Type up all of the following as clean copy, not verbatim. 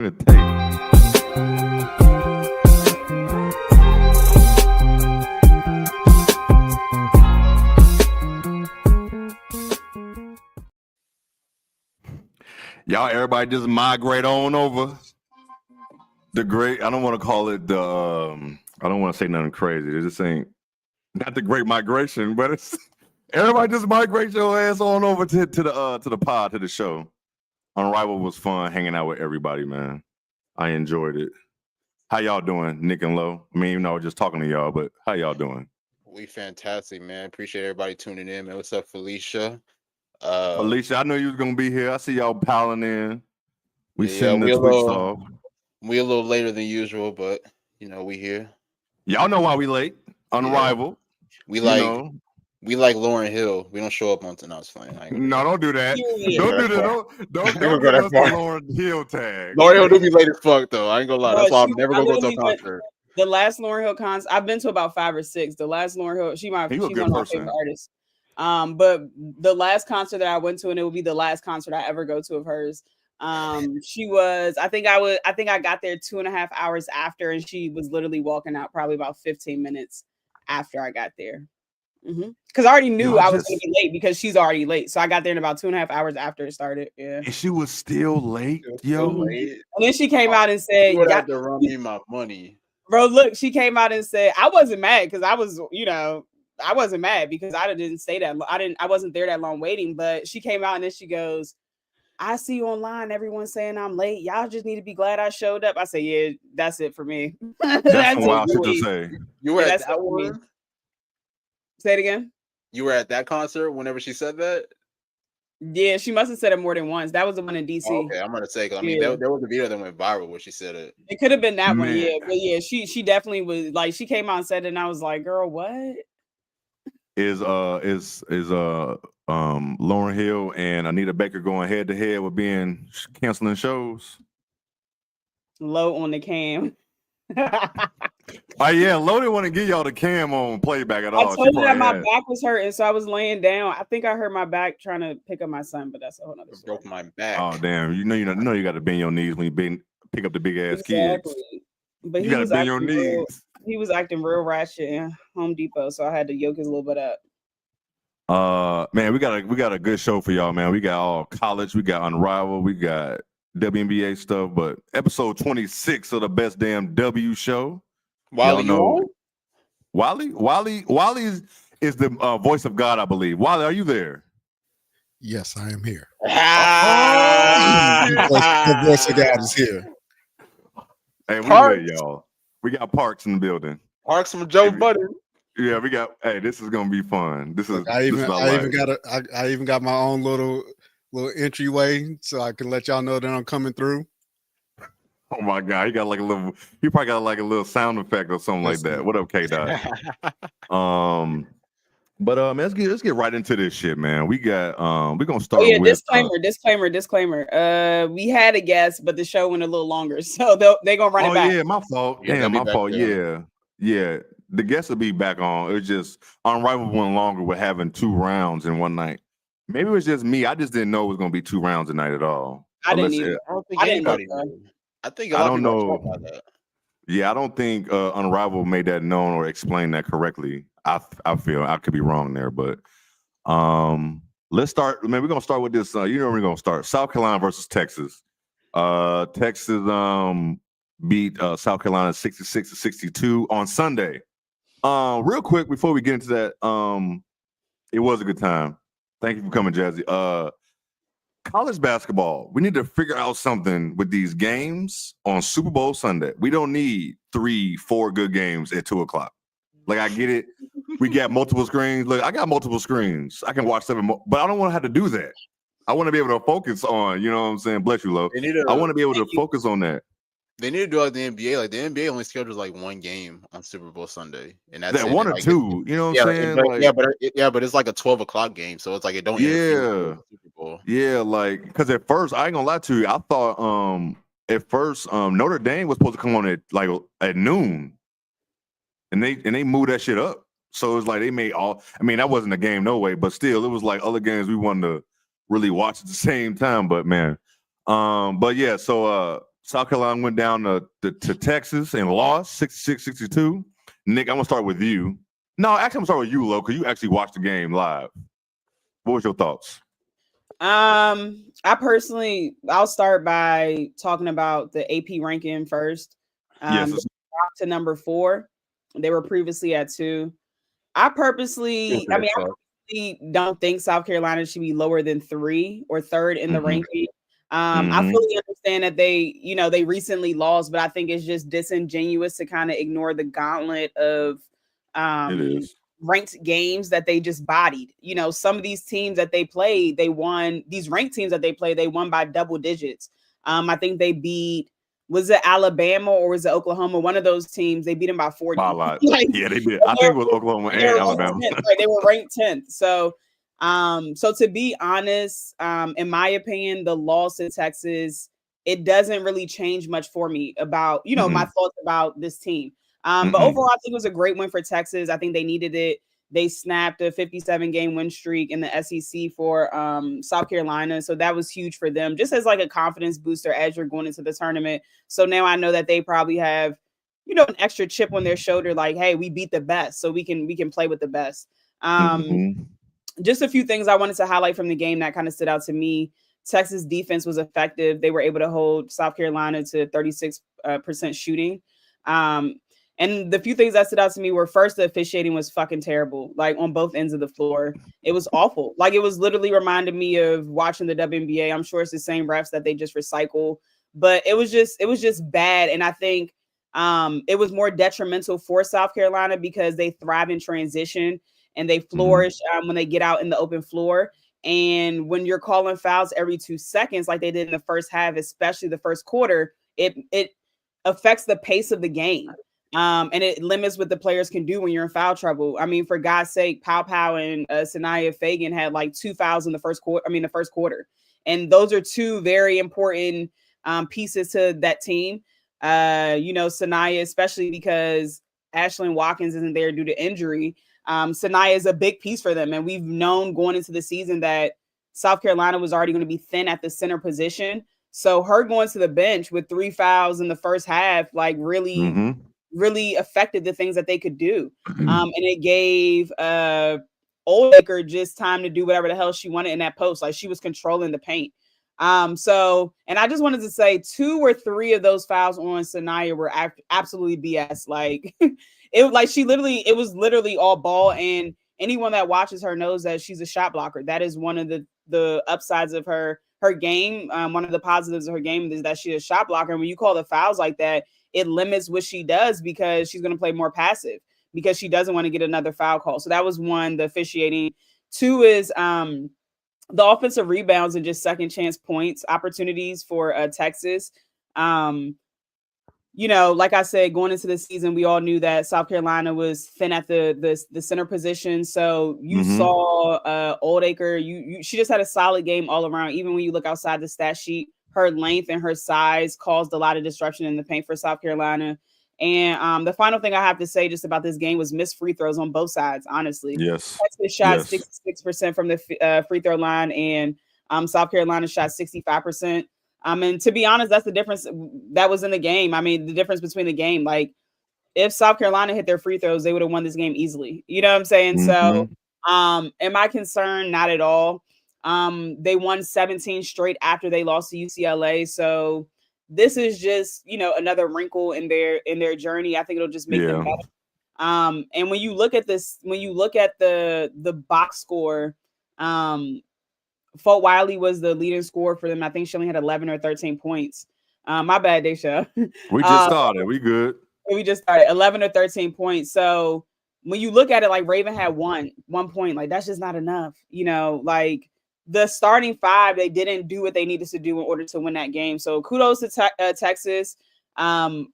Gonna take. Y'all, everybody just migrate on over. The great, I don't want to call it the, I don't want to say nothing crazy. It just ain't, not the great migration, but it's, everybody just migrate your ass on over to the pod, to the show. Unrivaled was fun hanging out with everybody, man. I enjoyed it. How y'all doing, Nick and Lo? I mean, just talking to y'all, but how y'all doing? We fantastic, man. Appreciate everybody tuning in, man. What's up, Felicia? Alicia, I know you was gonna be here. I see y'all piling in. We Yeah, sending the tweets off. We a little later than usual, but we here. Y'all know why we late. Unrivaled. Yeah. We like Lauren Hill. We don't show up on tonight's flying. No, don't do that. Don't do that. Don't go give that us far. the Lauren Hill tag. Lauren Hill do be late as fuck though. I ain't gonna lie. That's why I'm never gonna go to a literally concert. The last Lauren Hill concert, I've been to about 5 or 6. The last Lauren Hill, she's one of my favorite artists. But the last concert that I went to, and it will be the last concert I ever go to of hers. She was, I think I got there 2.5 hours after, and she was literally walking out probably about 15 minutes after I got there. Because I already knew I was going to be late because she's already late. So I got there in about 2.5 hours after it started. Yeah. And she was still late, yo. And then she came out and said, "You had to run me my money." Bro, look, she came out and said, I wasn't mad because I was, I wasn't mad because I didn't stay that long. I wasn't there that long waiting, but she came out and then she goes, I see you online. Everyone's saying I'm late. Y'all just need to be glad I showed up. I say, yeah, that's it for me. That's some wild shit to say. You were at that one? Say it again. You were at that concert whenever she said that? Yeah, she must have said it more than once. That was the one in DC. Okay, I'm gonna say, because I mean, there was a video that went viral where she said it. It could have been that one, yeah. But yeah, she definitely was like, she came out and said it, and I was like, girl, what? Is Lauren Hill and Anita Baker going head to head with being canceling shows? Low on the cam. Oh yeah, Lo didn't want to give y'all the cam on playback at all. I told you that my back was hurting, so I was laying down. I think I hurt my back trying to pick up my son, but that's a whole nother story. Broke my back. Oh damn! You know you got to bend your knees when you pick up the big ass kids. But you got to bend your knees. He was acting real ratchet in Home Depot, so I had to yoke his little bit up. Man, we got a good show for y'all, man. We got all college, we got Unrivaled, we got WNBA stuff, but episode 26 of the Best Damn W show. Wally, you on? Wally is the voice of God, I believe. Wally, are you there? Yes, I am here. The voice of God is here. Hey, we lit, y'all. We got Parks in the building. Parks from Joe Budden. Yeah, we got. Hey, this is gonna be fun. I even got my own little entryway, so I can let y'all know that I'm coming through. Oh my God, he probably got like a little sound effect or something like that. What up, K-Dot? But man, let's get right into this shit, man. We're gonna start with disclaimer. We had a guest, but the show went a little longer, so they're gonna run it back. Oh yeah, my fault. Damn, my fault. Yeah. The guests will be back on. It was just Unrivaled went longer with having 2 rounds in one night. Maybe it was just me. I just didn't know it was gonna be 2 rounds a night at all. I didn't either. I don't think anybody knew. I think a lot of people talk about that. Yeah, I don't think Unrivaled made that known or explained that correctly. I feel I could be wrong there, but let's start. Man, we're gonna start with this. We're gonna start South Carolina versus Texas. Texas beat South Carolina 66-62 on Sunday. Real quick before we get into that, it was a good time. Thank you for coming, Jazzy. College basketball, we need to figure out something with these games on Super Bowl Sunday. We don't need 3-4 good games at 2:00. Like, I get it. We got multiple screens. Look, I got multiple screens. I can watch 7 more, but I don't want to have to do that. I want to be able to focus on, you know what I'm saying? Bless you, Lo. I want to be able to focus on that. They need to do like the NBA. Like the NBA only schedules like 1 game on Super Bowl Sunday, and that's that it. 1 or 2. You know what I'm saying? But it's like a 12:00 game, so it's like it don't. Yeah, Super Bowl. Yeah, like because at first I ain't gonna lie to you, I thought at first Notre Dame was supposed to come on at noon, and they moved that shit up. So it's like they made all. I mean, that wasn't a game, no way, but still, it was like other games we wanted to really watch at the same time. But man, but yeah, so South Carolina went down to Texas and lost 66-62. Nick, I'm gonna start with you. No, actually, I'm gonna start with you, Lo, because you actually watched the game live. What was your thoughts? I'll start by talking about the AP ranking first. Yes, to number 4. They were previously at 2. I purposely don't think South Carolina should be lower than 3 or 3rd in the ranking. I fully understand that they recently lost, but I think it's just disingenuous to kind of ignore the gauntlet of ranked games that they just bodied. Some of these teams that they played, they won. These ranked teams that they played, they won by double digits. I think they beat, was it Alabama or was it Oklahoma? One of those teams, they beat them by 40. By a lot. Yeah, they did. I think it was Oklahoma and Alabama. 10th, right? They were ranked 10th. So to be honest, in my opinion, the loss to Texas, it doesn't really change much for me about, my thoughts about this team. But overall, I think it was a great win for Texas. I think they needed it. They snapped a 57-game win streak in the SEC for South Carolina. So that was huge for them, just as like a confidence booster as you're going into the tournament. So now I know that they probably have, an extra chip on their shoulder, like, hey, we beat the best, so we can play with the best. Just a few things I wanted to highlight from the game that kind of stood out to me. Texas defense was effective. They were able to hold South Carolina to 36% shooting. And the few things that stood out to me were, first, the officiating was fucking terrible, like on both ends of the floor. It was awful. Like, it was literally reminded me of watching the WNBA. I'm sure it's the same refs that they just recycle, but it was just bad. And I think it was more detrimental for South Carolina because they thrive in transition and they flourish when they get out in the open floor. And when you're calling fouls every 2 seconds, like they did in the first half, especially the first quarter, it affects the pace of the game. And it limits what the players can do when you're in foul trouble. I mean, for God's sake, Pow and Sanaya Fagan had like 2 fouls in the first quarter. And those are 2 very important pieces to that team. Sanaya, especially because Ashlyn Watkins isn't there due to injury. Sanaya is a big piece for them. And we've known going into the season that South Carolina was already going to be thin at the center position. So her going to the bench with 3 fouls in the first half, like really affected the things that they could do. And it gave Oldacre just time to do whatever the hell she wanted in that post. Like, she was controlling the paint. And I just wanted to say 2 or 3 of those fouls on Sanaya were absolutely BS. Like, it was literally all ball. And anyone that watches her knows that she's a shot blocker. That is one of the upsides of her game. One of the positives of her game is that she's a shot blocker. And when you call the fouls like that, it limits what she does because she's going to play more passive because she doesn't want to get another foul call. So that was 1, the officiating. 2 is the offensive rebounds and just second chance points opportunities for Texas. Like I said, going into the season, we all knew that South Carolina was thin at the center position. So you saw Oldacre. She just had a solid game all around. Even when you look outside the stat sheet, her length and her size caused a lot of disruption in the paint for South Carolina. And the final thing I have to say just about this game was missed free throws on both sides, honestly. Yes. Texas shot 66% from the free throw line, and South Carolina shot 65%. And to be honest, that's the difference that was in the game. I mean, the difference between the game, like, if South Carolina hit their free throws, they would have won this game easily. You know what I'm saying? So am I concerned? Not at all. They won 17 straight after they lost to UCLA. So this is just, another wrinkle in their journey. I think it'll just make them better. And when you look at the box score, Fort Wiley was the leading scorer for them. I think she only had 11 or 13 points. My bad, Daisha. We just started. We good. We just started 11 or 13 points. So when you look at it, like, Raven had one point, like, that's just not enough. Like, the starting 5, they didn't do what they needed to do in order to win that game. So kudos to Texas. I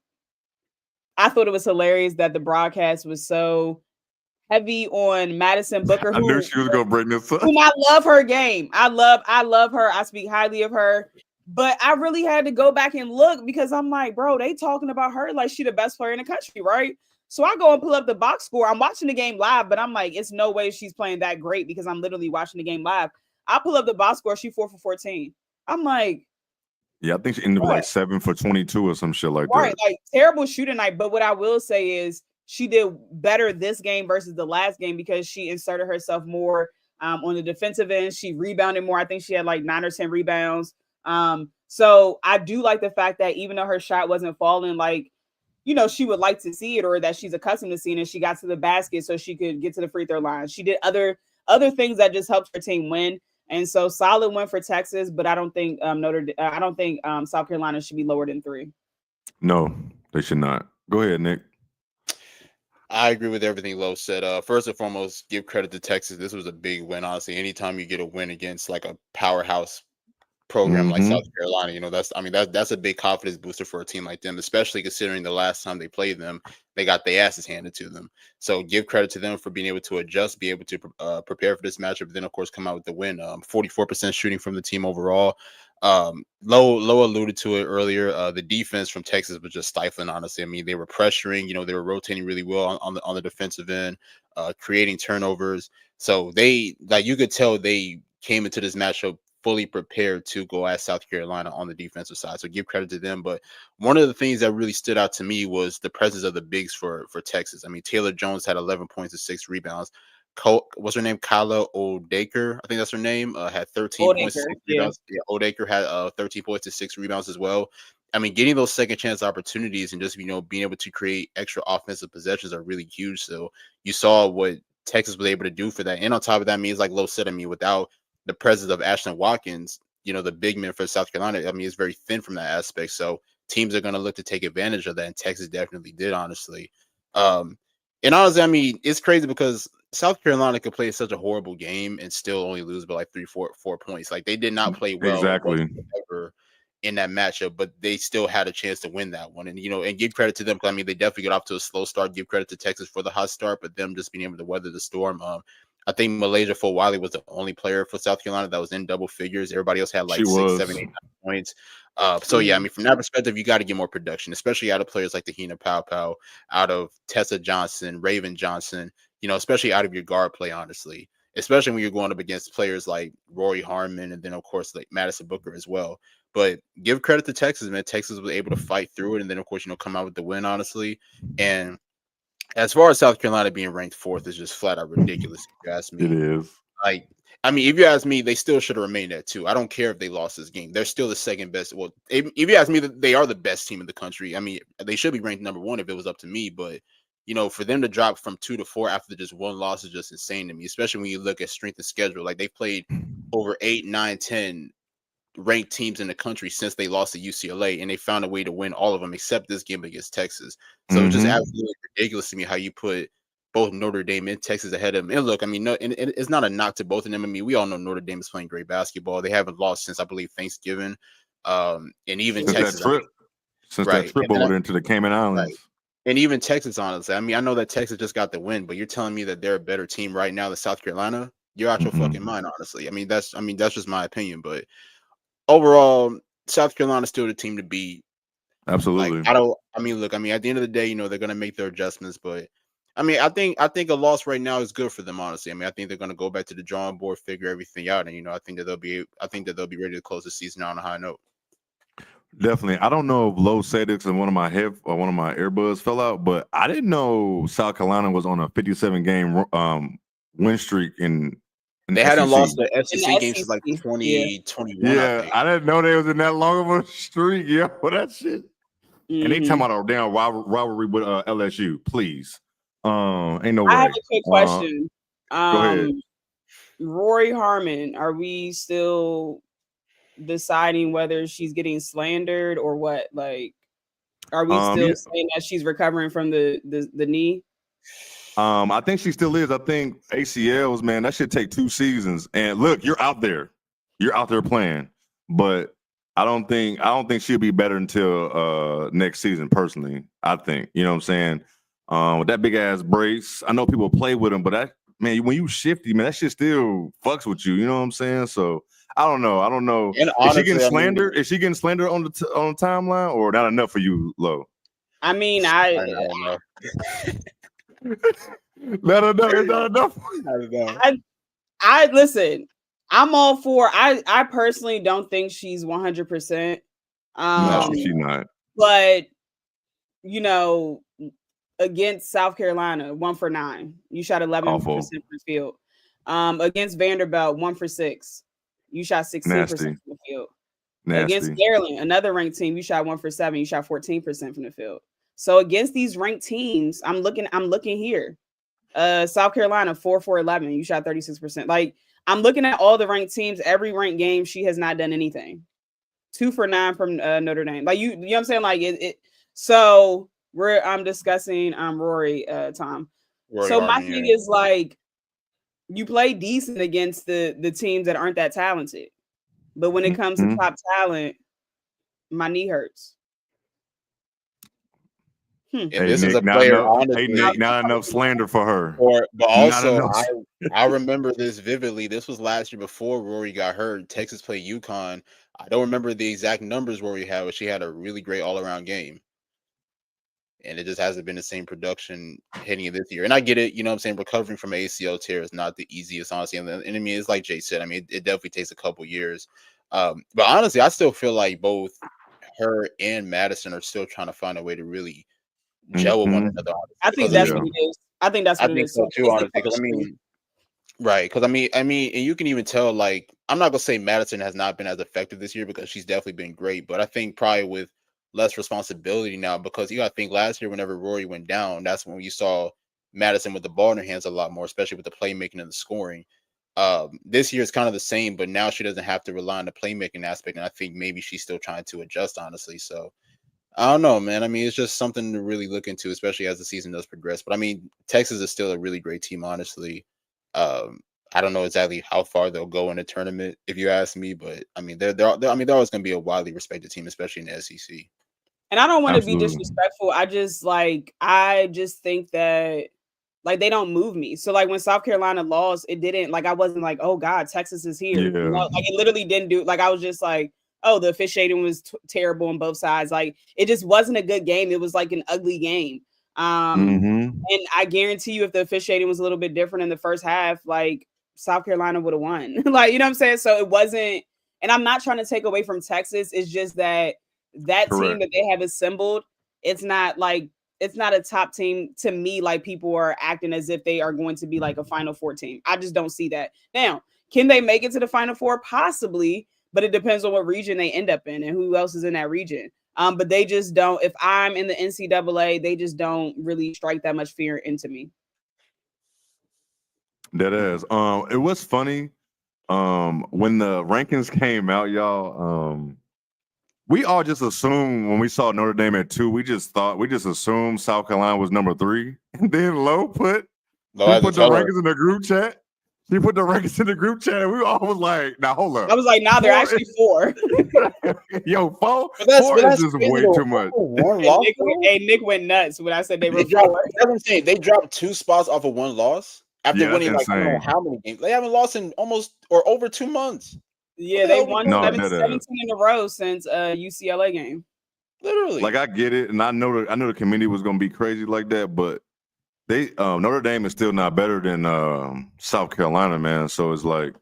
thought it was hilarious that the broadcast was so heavy on Madison Booker. I knew she was gonna bring this up. Whom I love her game. I love her. I speak highly of her. But I really had to go back and look because I'm like, bro, they talking about her like she the best player in the country, right? So I go and pull up the box score. I'm watching the game live, but I'm like, it's no way she's playing that great because I'm literally watching the game live. I pull up the box score. She 4 for 14. I'm like, Yeah, I think she ended with like 7 for 22 or some shit like right, that. like terrible shooting night. But what I will say is she did better this game versus the last game because she inserted herself more on the defensive end. She rebounded more. I think she had like 9 or 10 rebounds. So I do like the fact that even though her shot wasn't falling like, you know, she would like to see it or that she's accustomed to seeing it, she got to the basket so she could get to the free throw line. She did other things that just helped her team win. And so solid win for Texas, but I don't think South Carolina should be lower than 3. No, they should not. Go ahead, Nick. I agree with everything Lo said. First and foremost, give credit to Texas. This was a big win, honestly. Anytime you get a win against like a powerhouse program like South Carolina, you know, that's a big confidence booster for a team like them, especially considering the last time they played them, they got their asses handed to them. So give credit to them for being able to adjust, be able to prepare for this matchup, then of course come out with the win. 44% shooting from the team overall. Lo alluded to it earlier. The defense from Texas was just stifling, honestly. I mean, they were pressuring, you know, they were rotating really well on the defensive end, creating turnovers. So they, like, you could tell they came into this matchup fully prepared to go at South Carolina on the defensive side. So give credit to them. But one of the things that really stood out to me was the presence of the bigs for Texas. I mean, Taylor Jones had 11 points and 6 rebounds. What's her name? Kyla Odaker, I think that's her name. Had 13 points and 6 rebounds. Yeah, Odaker had 13 points and 6 rebounds as well. I mean, getting those second chance opportunities and just, you know, being able to create extra offensive possessions are really huge. So you saw what Texas was able to do for that. And on top of that, means like Lo said, I mean, without the presence of Ashton Watkins, you know, the big man for South Carolina, I mean, it's very thin from that aspect. So teams are going to look to take advantage of that. And Texas definitely did, honestly. And honestly, I mean, it's crazy because South Carolina could play such a horrible game and still only lose by like 4 points. Like they did not play well whatsoever in that matchup, but they still had a chance to win that one. And, you know, and give credit to them. I mean, they definitely got off to a slow start. Give credit to Texas for the hot start, but them just being able to weather the storm. I think Malaysia Fulwiley was the only player for South Carolina that was in double figures. Everybody else had like 6, 7, 8, 9 points. So yeah, I mean, from that perspective, you got to get more production, especially out of players like Tahina Pau, out of Tessa Johnson, Raven Johnson, you know, especially out of your guard play, honestly, especially when you're going up against players like Rory Harmon and then of course like Madison Booker as well. But give credit to Texas, man. Texas was able to fight through it and then of course, you know, come out with the win, honestly. And as far as South Carolina being ranked 4th is just flat out ridiculous, if you ask me. It is. Like, I mean, if you ask me, they still should have remained at 2. I don't care if they lost this game. They're still the second best. Well, if you ask me, they are the best team in the country. I mean, they should be ranked number 1 if it was up to me. But, you know, for them to drop from 2 to 4 after just one loss is just insane to me, especially when you look at strength of schedule. Like, they played over 8, 9, 10 ranked teams in the country since they lost to UCLA, and they found a way to win all of them except this game against Texas. So it's just absolutely ridiculous to me how you put both Notre Dame and Texas ahead of them. And look, I mean, no, and it's not a knock to both of them. I mean, we all know Notre Dame is playing great basketball. They haven't lost since I believe Thanksgiving, and even since Texas. That trip over into the Cayman Islands. Right. And even Texas, honestly. I mean, I know that Texas just got the win, but you're telling me that they're a better team right now than South Carolina? You're out your fucking mind, honestly. I mean, that's just my opinion, but overall, South Carolina's still the team to beat. Absolutely. Like, look, I mean, at the end of the day, you know, they're gonna make their adjustments, but I mean, I think a loss right now is good for them, honestly. I mean, I think they're gonna go back to the drawing board, figure everything out, and you know, I think that they'll be ready to close the season out on a high note. Definitely. I don't know if Lo said it and one of my earbuds fell out, but I didn't know South Carolina was on a 57 game win streak in they hadn't lost the FCC game since like 2021. Yeah, I didn't know they was in that long of a streak. Yeah, well, that shit. And they talking about a damn rivalry with LSU. Please, ain't no way. I have a quick question. Go ahead. Rory Harmon, are we still deciding whether she's getting slandered or what? Like, are we still saying that she's recovering from the knee? I think she still is. I think ACLs, man, that should take 2 seasons. And look, you're out there playing, but I don't think she'll be better until next season. Personally, I think, you know what I'm saying. With that big ass brace, I know people play with them, but that, man, when you shifty, man, that shit still fucks with you. You know what I'm saying? So I don't know. And honestly, is she getting slandered? Is she getting slandered on the timeline, or not enough for you, Lo? I mean, I don't know. Not enough. I listen. I'm all for. I personally don't think she's 100%. No, she's not. But you know, against South Carolina, 1 for 9. You shot 11% from the field. Against Vanderbilt, 1 for 6. You shot 16% from the field. Against Maryland, another ranked team, you shot 1 for 7. You shot 14% from the field. So against these ranked teams, I'm looking here. South Carolina, 4 for 11. You shot 36%. Like, I'm looking at all the ranked teams. Every ranked game, she has not done anything. 2 for 9 from Notre Dame. Like, you know what I'm saying? Like it. So I'm discussing Rory, Tom. Rory so my thing is, like, you play decent against the teams that aren't that talented, but when it comes to top talent, my knee hurts. This is a player, honestly. Nick, not enough slander for her. But also, I remember this vividly. This was last year before Rory got hurt. Texas played Uconn. I don't remember the exact numbers Rory had, but she had a really great all-around game. And it just hasn't been the same production hitting this year. And I get it, you know what I'm saying? Recovering from an ACL tear is not the easiest, honestly. And I mean, it's like Jay said, I mean, it definitely takes a couple years. But honestly, I still feel like both her and Madison are still trying to find a way to really gel with one another. I think that's what it is. I think that's what it is. So too, honestly, because right. Because I mean, and you can even tell, like, I'm not gonna say Madison has not been as effective this year because she's definitely been great, but I think probably with less responsibility now, because you gotta think last year, whenever Rory went down, that's when you saw Madison with the ball in her hands a lot more, especially with the playmaking and the scoring. This year is kind of the same, but now she doesn't have to rely on the playmaking aspect, and I think maybe she's still trying to adjust, honestly. So I don't know, man. I mean, it's just something to really look into, especially as the season does progress. But I mean, Texas is still a really great team, honestly. I don't know exactly how far they'll go in the tournament, if you ask me, but I mean, they're always going to be a widely respected team, especially in the SEC. And I don't want to be disrespectful. I just think that, like, they don't move me. So, like, when South Carolina lost, it didn't, like, I wasn't like, oh God, Texas is here. Yeah. You know? Like, it literally didn't do, like, I was just like, oh, the officiating was terrible on both sides. Like, it just wasn't a good game. It was like an ugly game. And I guarantee you, if the officiating was a little bit different in the first half, like, South Carolina would have won. Like, you know what I'm saying? So it wasn't, and I'm not trying to take away from Texas. It's just that team that they have assembled, it's not a top team to me. Like, people are acting as if they are going to be like a Final Four team. I just don't see that. Now, can they make it to the Final Four? Possibly, but it depends on what region they end up in and who else is in that region. But they just don't, if I'm in the NCAA, they just don't really strike that much fear into me. That is. It was funny. When the rankings came out, y'all, we all just assumed when we saw Notre Dame at 2, we just assumed South Carolina was number 3. And then Lo put the rankings in the group chat. She put the rankings in the group chat, and we all was like, now hold up. I was like, nah, they're actually 4. Yo, 4 is just way too much. Nick went nuts when I said they were 4. That's what I'm saying. They dropped 2 spots off of 1 loss after winning, like, I don't know how many games. They haven't lost in almost or over 2 months. Yeah, they won 17 in a row since UCLA game. Literally. Like, I get it, and I know the committee was gonna be crazy like that, but they Notre Dame is still not better than South Carolina, man. So it's like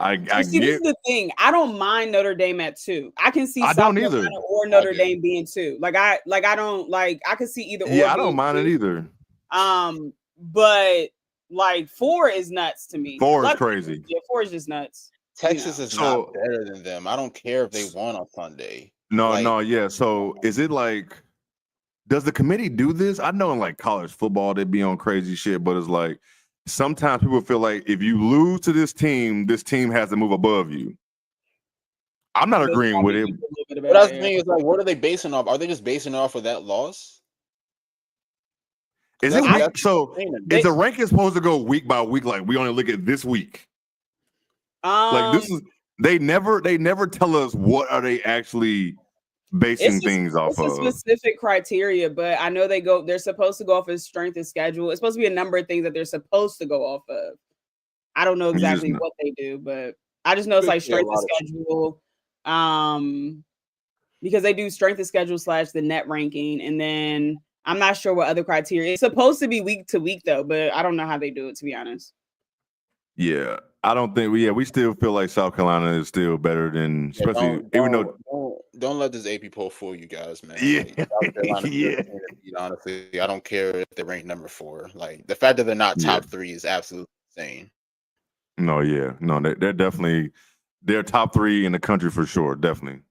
I see, this is the thing. I don't mind Notre Dame at 2. I can see South Carolina or Notre Dame being 2. I can see either. Yeah, I don't mind it either. But like 4 is nuts to me. 4 is crazy. Yeah, 4 is just nuts. Texas is not better than them. I don't care if they won on Sunday. Yeah. So is it like, does the committee do this? I know in like college football they be on crazy shit, but it's like sometimes people feel like if you lose to this team has to move above you. I'm not agreeing with it. But that's the thing is, like, what are they basing off? Are they just basing off of that loss? Is it so? Is the ranking supposed to go week by week? Like, we only look at this week. Like, this is they never tell us what are they actually basing things off of. It's a specific criteria, but I know they're supposed to go off of strength of schedule. It's supposed to be a number of things that they're supposed to go off of. I don't know exactly what they do, but I just know it's like strength of schedule. Because they do strength of schedule / the net ranking, and then I'm not sure what other criteria. It's supposed to be week to week though, but I don't know how they do it, to be honest. Yeah, I don't think we still feel like South Carolina is still better than, especially even though don't let this AP poll fool you guys, man. Yeah. South Carolina Yeah. honestly, I don't care if they're ranked number 4. Like the fact that they're not top 3 is absolutely insane. No, yeah, no, they're definitely top 3 in the country for sure, definitely.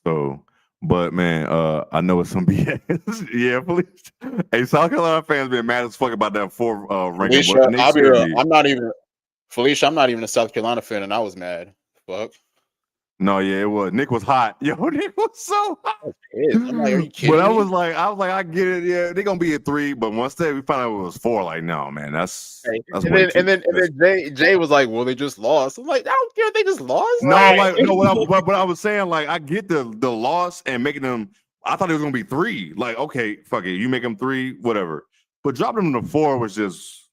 So, but man, I know it's some BS. Yeah, please. Hey, South Carolina fans been mad as fuck about that 4 ranking. Felicia, I'm not even a South Carolina fan, and I was mad. Fuck. No, yeah, it was. Nick was hot. Yo, Nick was so hot. I'm like, are you kidding But I me? was like, I get it. Yeah, they're gonna be at 3. But once we found out it was 4, like, no, man, that's and then Jay was like, well, they just lost. I'm like, I don't care if they just lost. No, what I was saying, like, I get the loss and making them. I thought it was gonna be 3. Like, okay, fuck it, you make them 3, whatever. But dropping them to 4 was just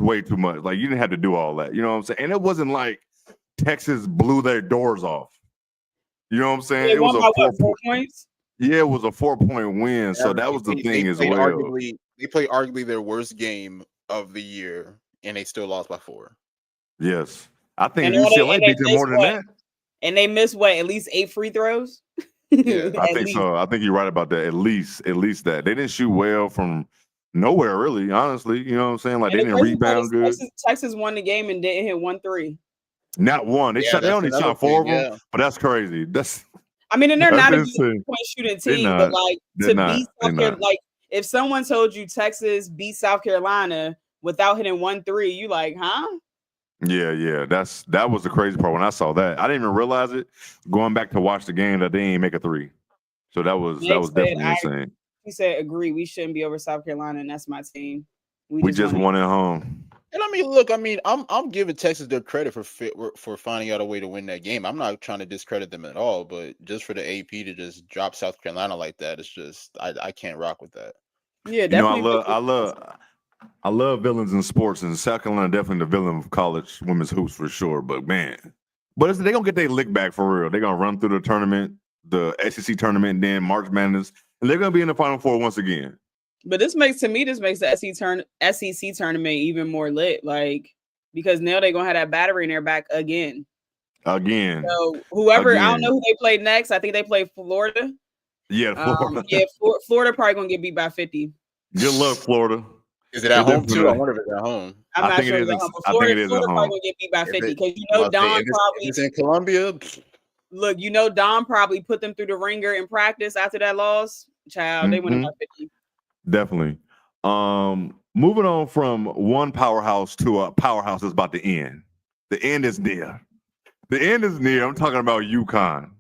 way too much. Like, you didn't have to do all that. You know what I'm saying? And it wasn't like Texas blew their doors off. You know what I'm saying? It was a 4 points. Yeah, it was a 4-point win. So that was the thing as well. They played arguably their worst game of the year, and they still lost by 4. Yes, I think UCLA beat them more than that. And they missed at least 8 free throws. Yeah, I think so. I think you're right about that. At least that they didn't shoot well from nowhere, really. Honestly, you know what I'm saying? Like, they didn't rebound good. Texas won the game and didn't hit 1 3. Not one. They only shot 4 of them, but that's crazy. I mean, and they're not a good point shooting team, but like beat South Carolina, like if someone told you Texas beat South Carolina without hitting 1 3, you like, huh? Yeah. That was the crazy part when I saw that. I didn't even realize it. Going back to watch the game, that they didn't make a 3. So that was definitely insane. He said, "Agree. We shouldn't be over South Carolina, and that's my team. We just won at home." And I mean, look, I'm giving Texas their credit for finding out a way to win that game. I'm not trying to discredit them at all, but just for the AP to just drop South Carolina like that, it's just I can't rock with that. Yeah, definitely. I love villains in sports, and South Carolina definitely the villain of college women's hoops for sure. But man, they're gonna get their lick back for real. They're gonna run through the tournament, the SEC tournament, and then March Madness, and they're gonna be in the Final Four once again. But this makes the SEC tournament even more lit, like, because now they're gonna have that battery in their back again. So whoever, I don't know who they played next. I think they played Florida. Yeah, Florida. Florida probably gonna get beat by 50. Good luck, Florida. Is it at home too? I wonder if it's at home. I'm not sure. Florida probably gonna get beat by 50 because Don probably. It's in Columbia. Look, Don probably put them through the ringer in practice after that loss. Child, they went by 50. Definitely. Moving on from one powerhouse to a powerhouse that's about to end. The end is near. I'm talking about Uconn.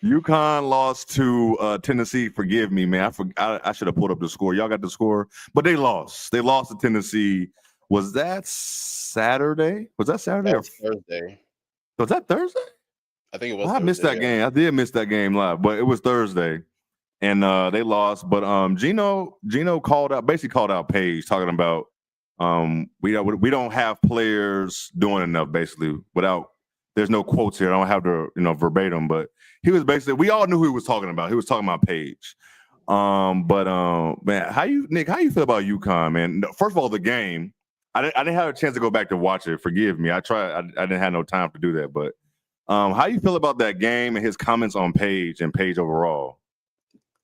Uconn lost to Tennessee. Forgive me, man. I should have pulled up the score. Y'all got the score, but they lost. They lost to Tennessee. Was that Saturday? Was that Saturday or Thursday? Was that Thursday? I think it was. I missed that game. I did miss that game live, but it was Thursday. And they lost, but Gino called out Paige, talking about we don't have players doing enough, basically. There's no quotes here. I don't have to verbatim, but he was basically, we all knew who he was talking about. He was talking about Paige. Man, Nick, how you feel about Uconn, man? First of all, the game, I didn't have a chance to go back to watch it. Forgive me. I didn't have no time to do that, but how you feel about that game and his comments on Paige and Paige overall?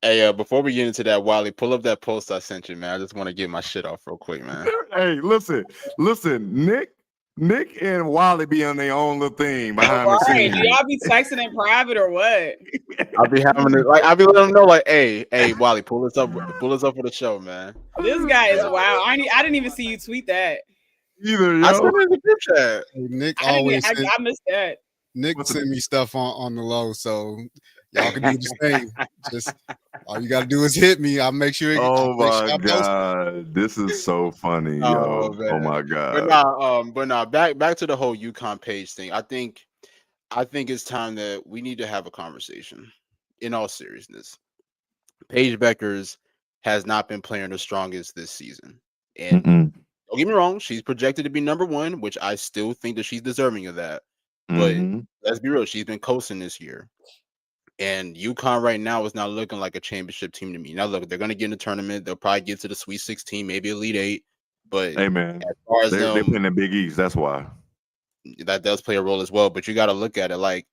Hey, before we get into that, Wiley, pull up that post I sent you, man. I just want to get my shit off real quick, man. Hey, listen, Nick and Wiley be on their own little thing behind the scenes. Do y'all be texting in private or what? I'll be having it, I'll be letting them know, like, hey, Wiley, pull us up for the show, man. This guy is wild. I didn't even see you tweet that. Either, yo. I sent it in the group chat. Nick I missed that. Nick sent me stuff on the low, so y'all can do the same. Just all you gotta do is hit me. I'll make sure. Oh my god, this is so funny, yo! Oh my god. But now back to the whole Uconn Paige thing. I think it's time that we need to have a conversation. In all seriousness, Paige Beckers has not been playing the strongest this season, and don't get me wrong, she's projected to be number 1, which I still think that she's deserving of that. But let's be real, she's been coasting this year. And Uconn right now is not looking like a championship team to me. Now, look, they're going to get in the tournament. They'll probably get to the Sweet 16, maybe Elite 8. But hey, man, as far as they're playing the Big East. That's why. That does play a role as well. But you got to look at it like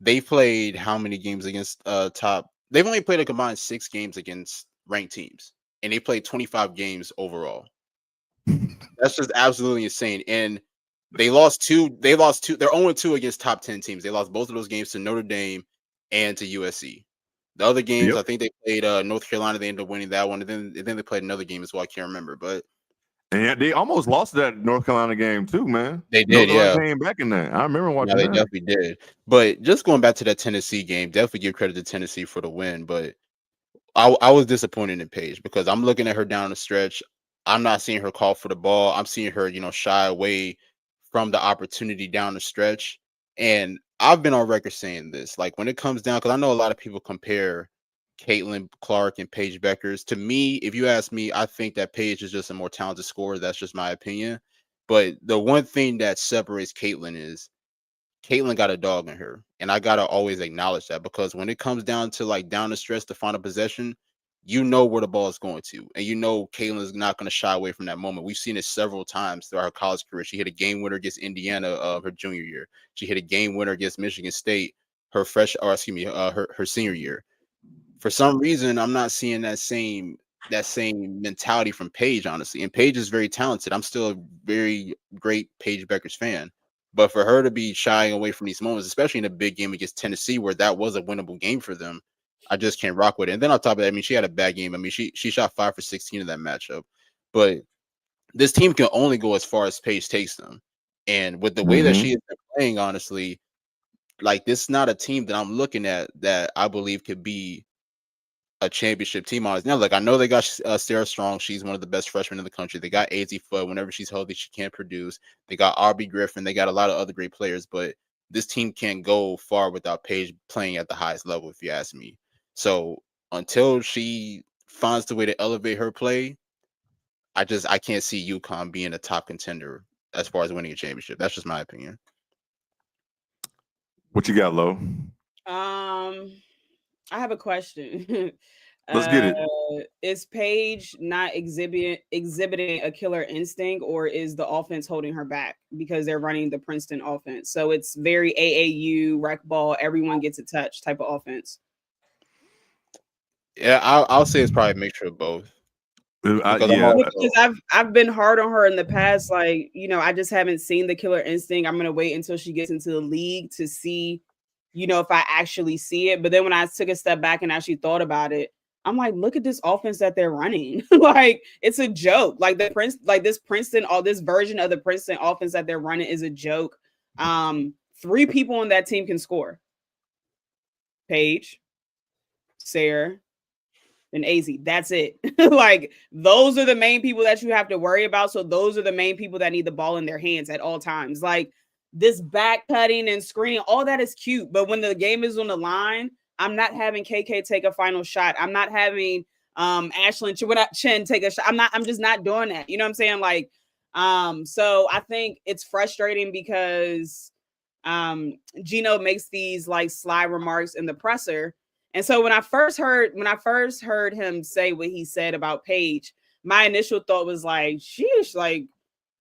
they played how many games against top? They've only played a combined 6 games against ranked teams, and they played 25 games overall. That's just absolutely insane. And they lost two. They're 0-2 against top 10 teams. They lost both of those games to Notre Dame and to USC. The other games, I think they played North Carolina. They ended up winning that one, and then they played another game as well. I can't remember, but they almost lost that North Carolina game too, man. They did, yeah. Came back in that. I remember watching. They definitely did. But just going back to that Tennessee game, definitely give credit to Tennessee for the win. But I was disappointed in Paige because I'm looking at her down the stretch. I'm not seeing her call for the ball. I'm seeing her, shy away from the opportunity down the stretch. And I've been on record saying this, like when it comes down, because I know a lot of people compare Caitlin Clark and Paige Beckers. To me, if you ask me, I think that Paige is just a more talented scorer. That's just my opinion. But the one thing that separates Caitlin is Caitlin got a dog in her. And I got to always acknowledge that because when it comes down to like down the stretch to find a possession, you know where the ball is going to. And you know Caitlin is not going to shy away from that moment. We've seen it several times throughout her college career. She hit a game winner against Indiana her junior year. She hit a game winner against Michigan State her senior year. For some reason, I'm not seeing that same mentality from Paige, honestly. And Paige is very talented. I'm still a very great Paige Beckers fan. But for her to be shying away from these moments, especially in a big game against Tennessee, where that was a winnable game for them, I just can't rock with it. And then on top of that, I mean, she had a bad game. I mean, she shot 5 for 16 in that matchup. But this team can only go as far as Paige takes them. And with the way that she has been playing, honestly, like this is not a team that I'm looking at that I believe could be a championship team on us. Now, look, I know they got Sarah Strong. She's one of the best freshmen in the country. They got AZ Foot. Whenever she's healthy, she can't produce. They got Aubrey Griffin. They got a lot of other great players, but this team can't go far without Paige playing at the highest level, if you ask me. So until she finds the way to elevate her play, I can't see UConn being a top contender as far as winning a championship. That's just my opinion. What you got, Lo? I have a question. Let's get it. Is Paige not exhibiting a killer instinct, or is the offense holding her back because they're running the Princeton offense? So it's very AAU, rec ball, everyone gets a touch type of offense. Yeah, I'll say it's probably a mixture of both. Because I've been hard on her in the past. Like, I just haven't seen the killer instinct. I'm gonna wait until she gets into the league to see, if I actually see it. But then when I took a step back and actually thought about it, I'm like, look at this offense that they're running. Like, it's a joke. Like this Princeton, all this version of the Princeton offense that they're running is a joke. 3 people on that team can score. Paige, Sarah, and AZ. That's it. Like, those are the main people that you have to worry about. So those are the main people that need the ball in their hands at all times. Like, this back cutting and screening, all that is cute. But when the game is on the line, I'm not having KK take a final shot. I'm not having Ashlyn Chen take a shot. I'm just not doing that. You know what I'm saying? Like, so I think it's frustrating because Gino makes these like sly remarks in the presser. And so when I first heard him say what he said about Paige, my initial thought was like, sheesh, like,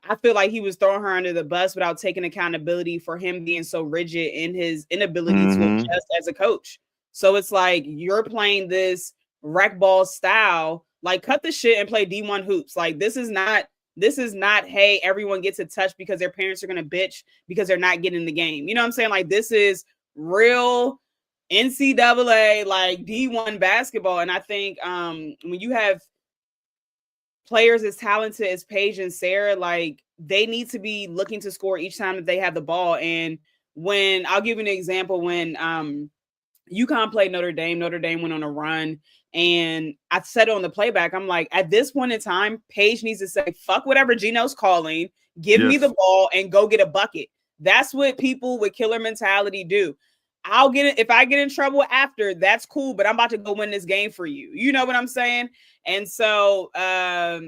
I feel like he was throwing her under the bus without taking accountability for him being so rigid in his inability to adjust as a coach. So it's like, you're playing this rec ball style, like, cut the shit and play D1 hoops. Like, this is not, hey, everyone gets a touch because their parents are going to bitch because they're not getting the game. You know what I'm saying? Like, this is real NCAA, like, D1 basketball. And I think when you have players as talented as Paige and Sarah, like, they need to be looking to score each time that they have the ball. And when, I'll give you an example, when UConn played Notre Dame went on a run, and I said on the playback, I'm like, at this point in time, Paige needs to say, fuck whatever Gino's calling, give me the ball and go get a bucket. That's what people with killer mentality do. I'll get it. If I get in trouble after, that's cool, but I'm about to go win this game for you. You know what I'm saying? And so I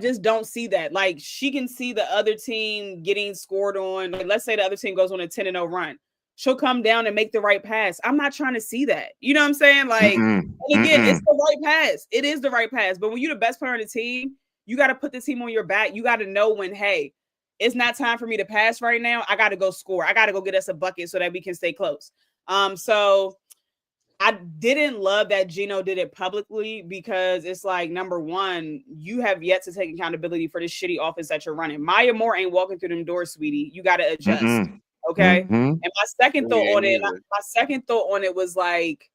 just don't see that. Like, she can see the other team getting scored on. Like, let's say the other team goes on a 10-0 run. She'll come down and make the right pass. I'm not trying to see that. You know what I'm saying? Like, and again, it's the right pass. It is the right pass. But when you're the best player on the team, you got to put the team on your back. You got to know when, hey, it's not time for me to pass right now. I got to go score. I got to go get us a bucket so that we can stay close. So I didn't love that Gino did it publicly because it's like, number one, you have yet to take accountability for this shitty offense that you're running. Maya Moore ain't walking through them doors, sweetie. You got to adjust. Okay. And my second thought on it was like,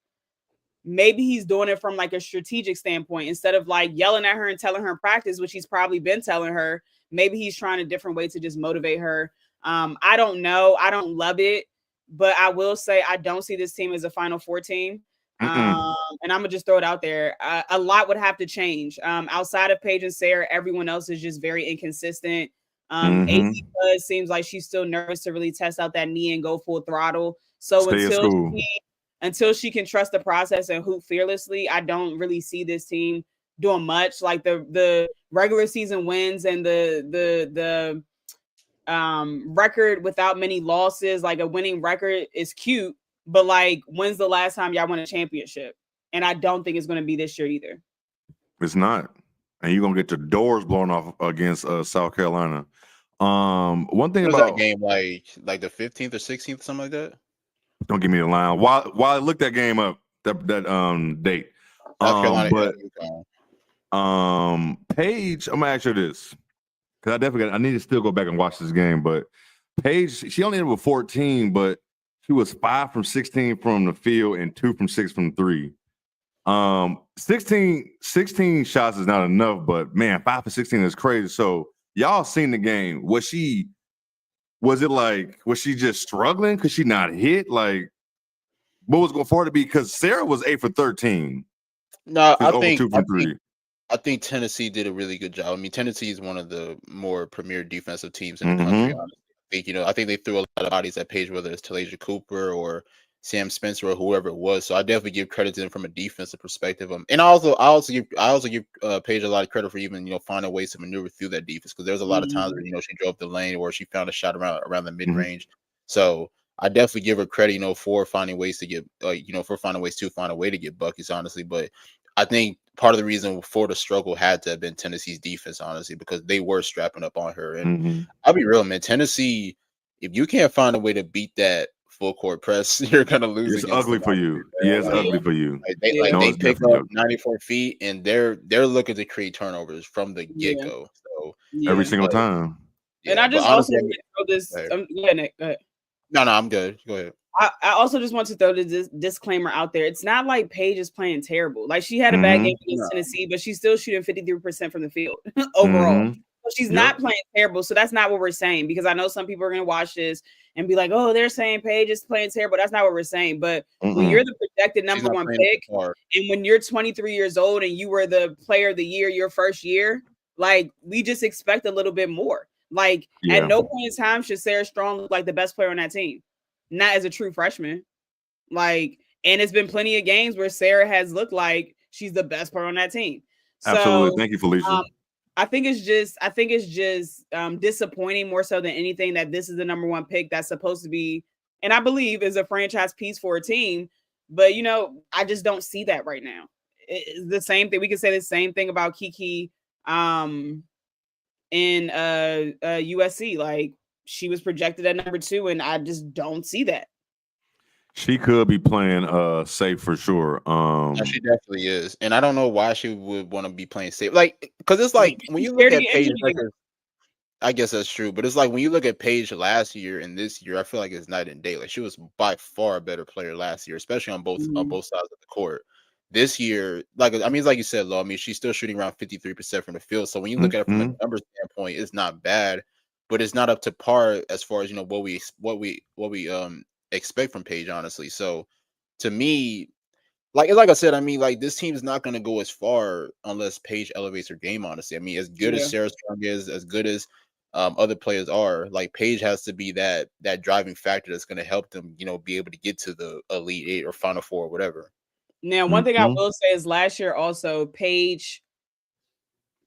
maybe he's doing it from like a strategic standpoint instead of like yelling at her and telling her in practice, which he's probably been telling her. Maybe he's trying a different way to just motivate her. I don't know. I don't love it. But I will say I don't see this team as a Final Four team. And I'm going to just throw it out there. A lot would have to change. Outside of Paige and Sarah, everyone else is just very inconsistent. AC Buzz seems like she's still nervous to really test out that knee and go full throttle. So until she can trust the process and hoop fearlessly, I don't really see this team doing much. Like the regular season wins and the record without many losses, like a winning record is cute, but like, when's the last time y'all won a championship? And I don't think it's going to be this year either. It's not. And you're going to get your doors blown off against South Carolina. One thing about that game, like the 15th or 16th, something like that. Don't give me the line. While I looked that game up, that date. South Carolina, Paige, I'm gonna ask you this. Because I need to still go back and watch this game, but Paige, she only ended with 14, but she was 5 from 16 from the field and 2 from 6 from 3. 16 shots is not enough, but man, 5 for 16 is crazy. So y'all seen the game. Was she just struggling? Could she not hit? Like, what was going for her to be? Because Sarah was 8 for 13. No, I think Tennessee did a really good job. I mean, Tennessee is one of the more premier defensive teams in the country. Honestly. I think they threw a lot of bodies at Paige, whether it's Talasia Cooper or Sam Spencer or whoever it was. So I definitely give credit to them from a defensive perspective. And I also give Paige a lot of credit for even finding ways to maneuver through that defense, because there's a lot of times where she drove the lane or she found a shot around the mid range. So I definitely give her credit, for finding ways to get find a way to get buckets, honestly. But I think part of the reason for the struggle had to have been Tennessee's defense, honestly, because they were strapping up on her. And I'll be real, man, Tennessee, if you can't find a way to beat that full court press, you're gonna lose. It's ugly for you. Yeah, it's ugly for you. They pick up 94 feet and they're looking to create turnovers from the get-go. So every single time. And I just also want to throw this. Go ahead. No, I'm good. Go ahead. I also just want to throw this disclaimer out there. It's not like Paige is playing terrible. Like, she had a bad game against Tennessee, but she's still shooting 53% from the field overall. So she's not playing terrible. So that's not what we're saying, because I know some people are going to watch this and be like, oh, they're saying Paige is playing terrible. That's not what we're saying. But when you're the projected number one pick, and when you're 23 years old and you were the player of the year your first year, like, we just expect a little bit more. Like, at no point in time should Sarah Strong look like the best player on that team. Not as a true freshman. Like, and it's been plenty of games where Sarah has looked like she's the best player on that team. Absolutely. So, thank you, Felicia. I think it's just disappointing more so than anything that this is the number one pick that's supposed to be, and I believe is a franchise piece for a team. But I just don't see that right now. It's the same thing. We could say the same thing about Kiki in USC. Like, she was projected at number 2, and I just don't see that. She could be playing safe for sure. She definitely is, and I don't know why she would want to be playing safe. Like, because it's like when you look at Paige, I guess that's true, but it's like when you look at Paige last year and this year, I feel like it's night and day. Like, she was by far a better player last year, especially on both sides of the court. This year, it's like you said, Lo. I mean, she's still shooting around 53% from the field. So when you look at it from a numbers standpoint, it's not bad, but it's not up to par as far as what we expect from Paige, honestly. So to me, like I said, I mean, like, this team is not going to go as far unless Paige elevates her game, honestly. I mean, as good as Sarah Strong is, as good as other players are, like, Paige has to be that driving factor that's going to help them, be able to get to the Elite 8 or Final 4 or whatever. Now, one thing I will say is last year also, Paige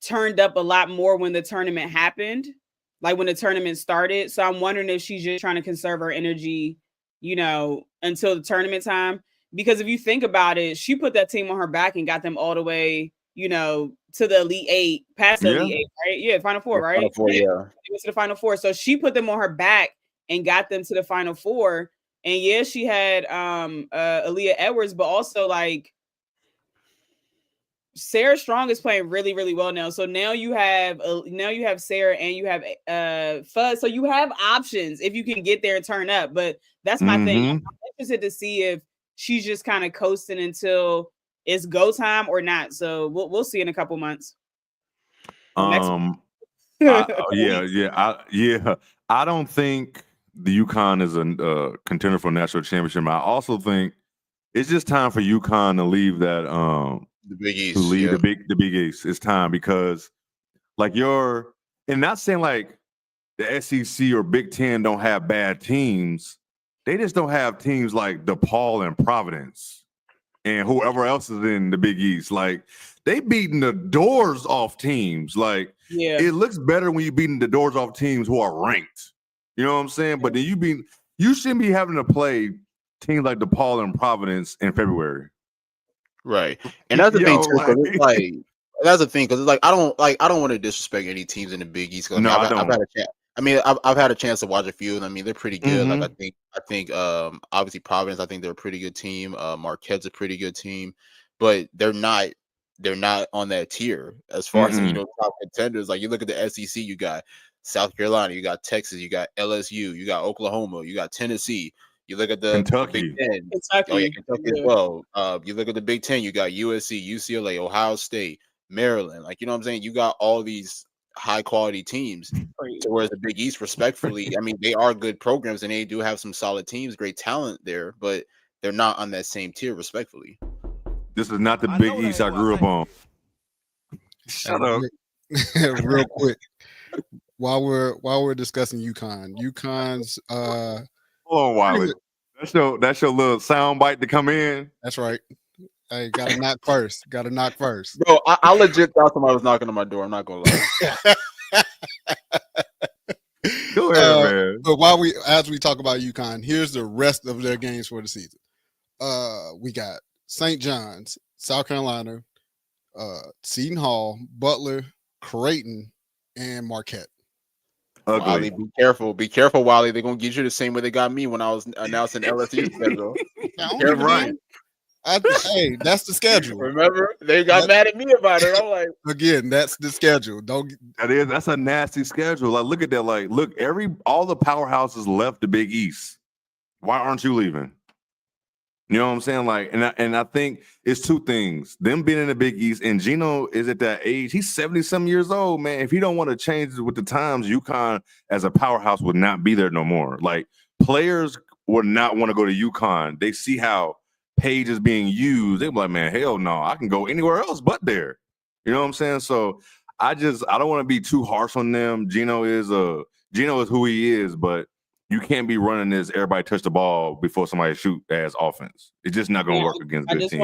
turned up a lot more when the tournament happened, like when the tournament started. So I'm wondering if she's just trying to conserve her energy, until the tournament time. Because if you think about it, she put that team on her back and got them all the way, to the Elite Eight, past the Elite Eight, right? Yeah, Final Four, right? Final Four, yeah. They went to the Final Four. So she put them on her back and got them to the Final Four. And yeah, she had Aaliyah Edwards, but also like Sarah Strong is playing really, really well now. So now you have Sarah and you have Fuzz. So you have options if you can get there and turn up. But that's my thing. I'm interested to see if she's just kind of coasting until it's go time or not. So we'll see in a couple months. I don't think the UConn is a contender for national championship. I also think it's just time for UConn to leave that the Big East, to leave the Big East. It's time because like and not saying like the SEC or Big Ten don't have bad teams. They just don't have teams like DePaul and Providence and whoever else is in the Big East. Like they beating the doors off teams. Like it looks better when you beating the doors off teams who are ranked. You know what I'm saying? But then you shouldn't be having to play teams like DePaul and Providence in February. Right. And that's the thing too, that's the thing, because it's like I don't want to disrespect any teams in the Big East. No, I don't. I've had a chance. I mean, I've had a chance to watch a few of them. I mean, they're pretty good. Like I think obviously Providence, I think they're a pretty good team. Marquette's a pretty good team, but they're not on that tier as far as top contenders. Like you look at the SEC, you got South Carolina, you got Texas, you got LSU, you got Oklahoma, you got Tennessee. You look at the Kentucky. Big Ten. Kentucky as well. You look at the Big Ten, you got USC, UCLA, Ohio State, Maryland. Like, you know what I'm saying? You got all these high quality teams. Whereas the Big East, respectfully, I mean, they are good programs and they do have some solid teams, great talent there, but they're not on that same tier, respectfully. This is not the Big East I grew up on. Shut up. Real quick. While we're discussing UConn's hold on, Wiley. That's your little sound bite to come in. That's right. Hey, gotta knock first. Bro, I legit thought somebody was knocking on my door. I'm not gonna lie. Go ahead, man. But as we talk about UConn, here's the rest of their games for the season. We got St. John's, South Carolina, Seton Hall, Butler, Creighton, and Marquette. Wiley, be careful, Wiley. They're gonna get you the same way they got me when I was announcing LSU schedule. You're right. Hey, that's the schedule. Remember, they got mad at me about it. I'm like, again, that's the schedule. That's a nasty schedule. Like, look at that. Like, look, all the powerhouses left the Big East. Why aren't you leaving? You know what I'm saying? Like, and I think it's two things. Them being in the Big East, and Gino is at that age. He's 70-some years old, man. If he don't want to change with the times, UConn as a powerhouse would not be there no more. Like, players would not want to go to UConn. They see how Page is being used. They're like, man, hell no, I can go anywhere else but there. You know what I'm saying? So I don't want to be too harsh on them. Gino is who he is, but you can't be running this everybody touch the ball before somebody shoot as offense. It's just not going to work against good teams. I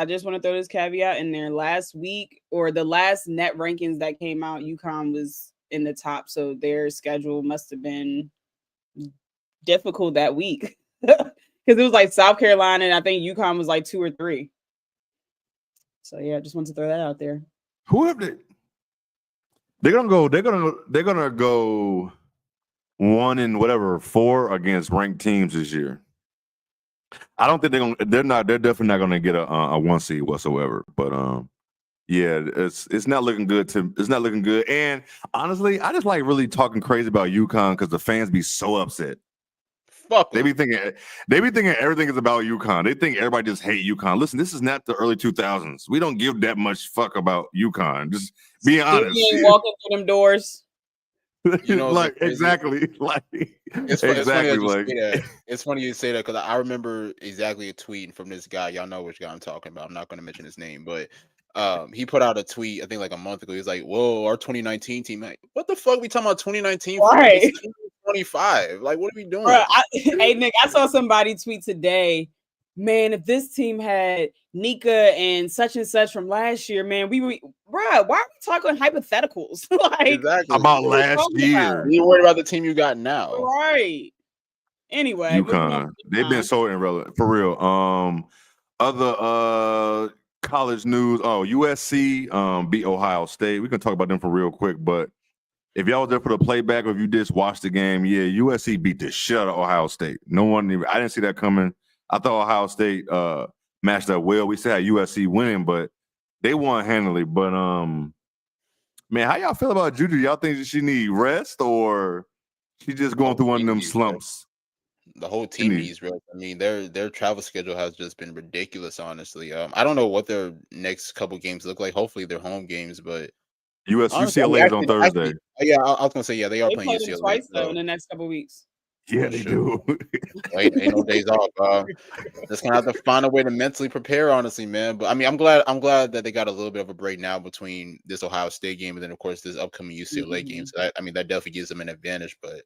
just want to throw this caveat in there. Last week or the last net rankings that came out, UConn was in the top, so their schedule must have been difficult that week because it was like South Carolina, and I think UConn was like 2 or 3. So yeah, I just wanted to throw that out there. Who have they? They're gonna go 1-4 against ranked teams this year. I don't think they're definitely not gonna get a 1 seed whatsoever. But yeah, it's not looking good. It's not looking good. And honestly, I just like really talking crazy about UConn because the fans be so upset. They be thinking everything is about UConn. They think everybody just hate UConn. Listen, this is not the early 2000s. We don't give that much fuck about UConn. Just being honest. You ain't walking through them doors. You know, like exactly, like it's funny you say that because I remember exactly a tweet from this guy. Y'all know which guy I'm talking about. I'm not going to mention his name, but he put out a tweet I think like a month ago. He's like, "Whoa, our 2019 team, like, what the fuck? We talking about 2019? Right? 25? Like, what are we doing?" Hey Nick, I saw somebody tweet today. Man, if this team had Nika and such from last year, man, why are we talking hypotheticals? Like exactly. About last year. You worried about the team you got now, right? Anyway, UConn, they've been so irrelevant for real. college news. Oh, USC beat Ohio State. We can talk about them for real quick, but if y'all was there for the playback or if you just watched the game, yeah, USC beat the shit out of Ohio State. I didn't see that coming. I thought Ohio State matched up well. We said USC winning, but they won handily. But man, how y'all feel about Juju? Y'all think that she need rest or she just going through one of them slumps? The whole team needs rest. I mean, their travel schedule has just been ridiculous, honestly. I don't know what their next couple games look like. Hopefully they're home games, but UCLA is on Thursday. Yeah, I was gonna say, yeah, they are playing UCLA twice though in the next couple weeks. Yeah, they do. Ain't no days off. Just gonna have to find a way to mentally prepare, honestly, man. But I mean, I'm glad that they got a little bit of a break now between this Ohio State game and then, of course, this upcoming UCLA game. So I mean, that definitely gives them an advantage. But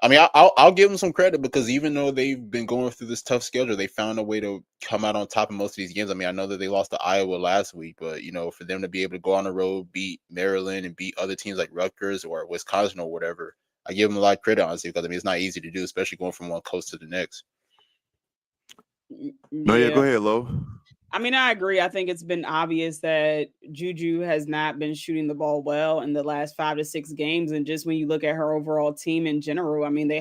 I mean, I'll give them some credit because even though they've been going through this tough schedule, they found a way to come out on top in most of these games. I mean, I know that they lost to Iowa last week, but for them to be able to go on the road, beat Maryland, and beat other teams like Rutgers or Wisconsin or whatever, I give them a lot of credit, honestly, because I mean it's not easy to do, especially going from one coast to the next. No, yeah, go ahead, Lo. I mean, I agree. I think it's been obvious that Juju has not been shooting the ball well in the last 5 to 6 games. And just when you look at her overall team in general, I mean, they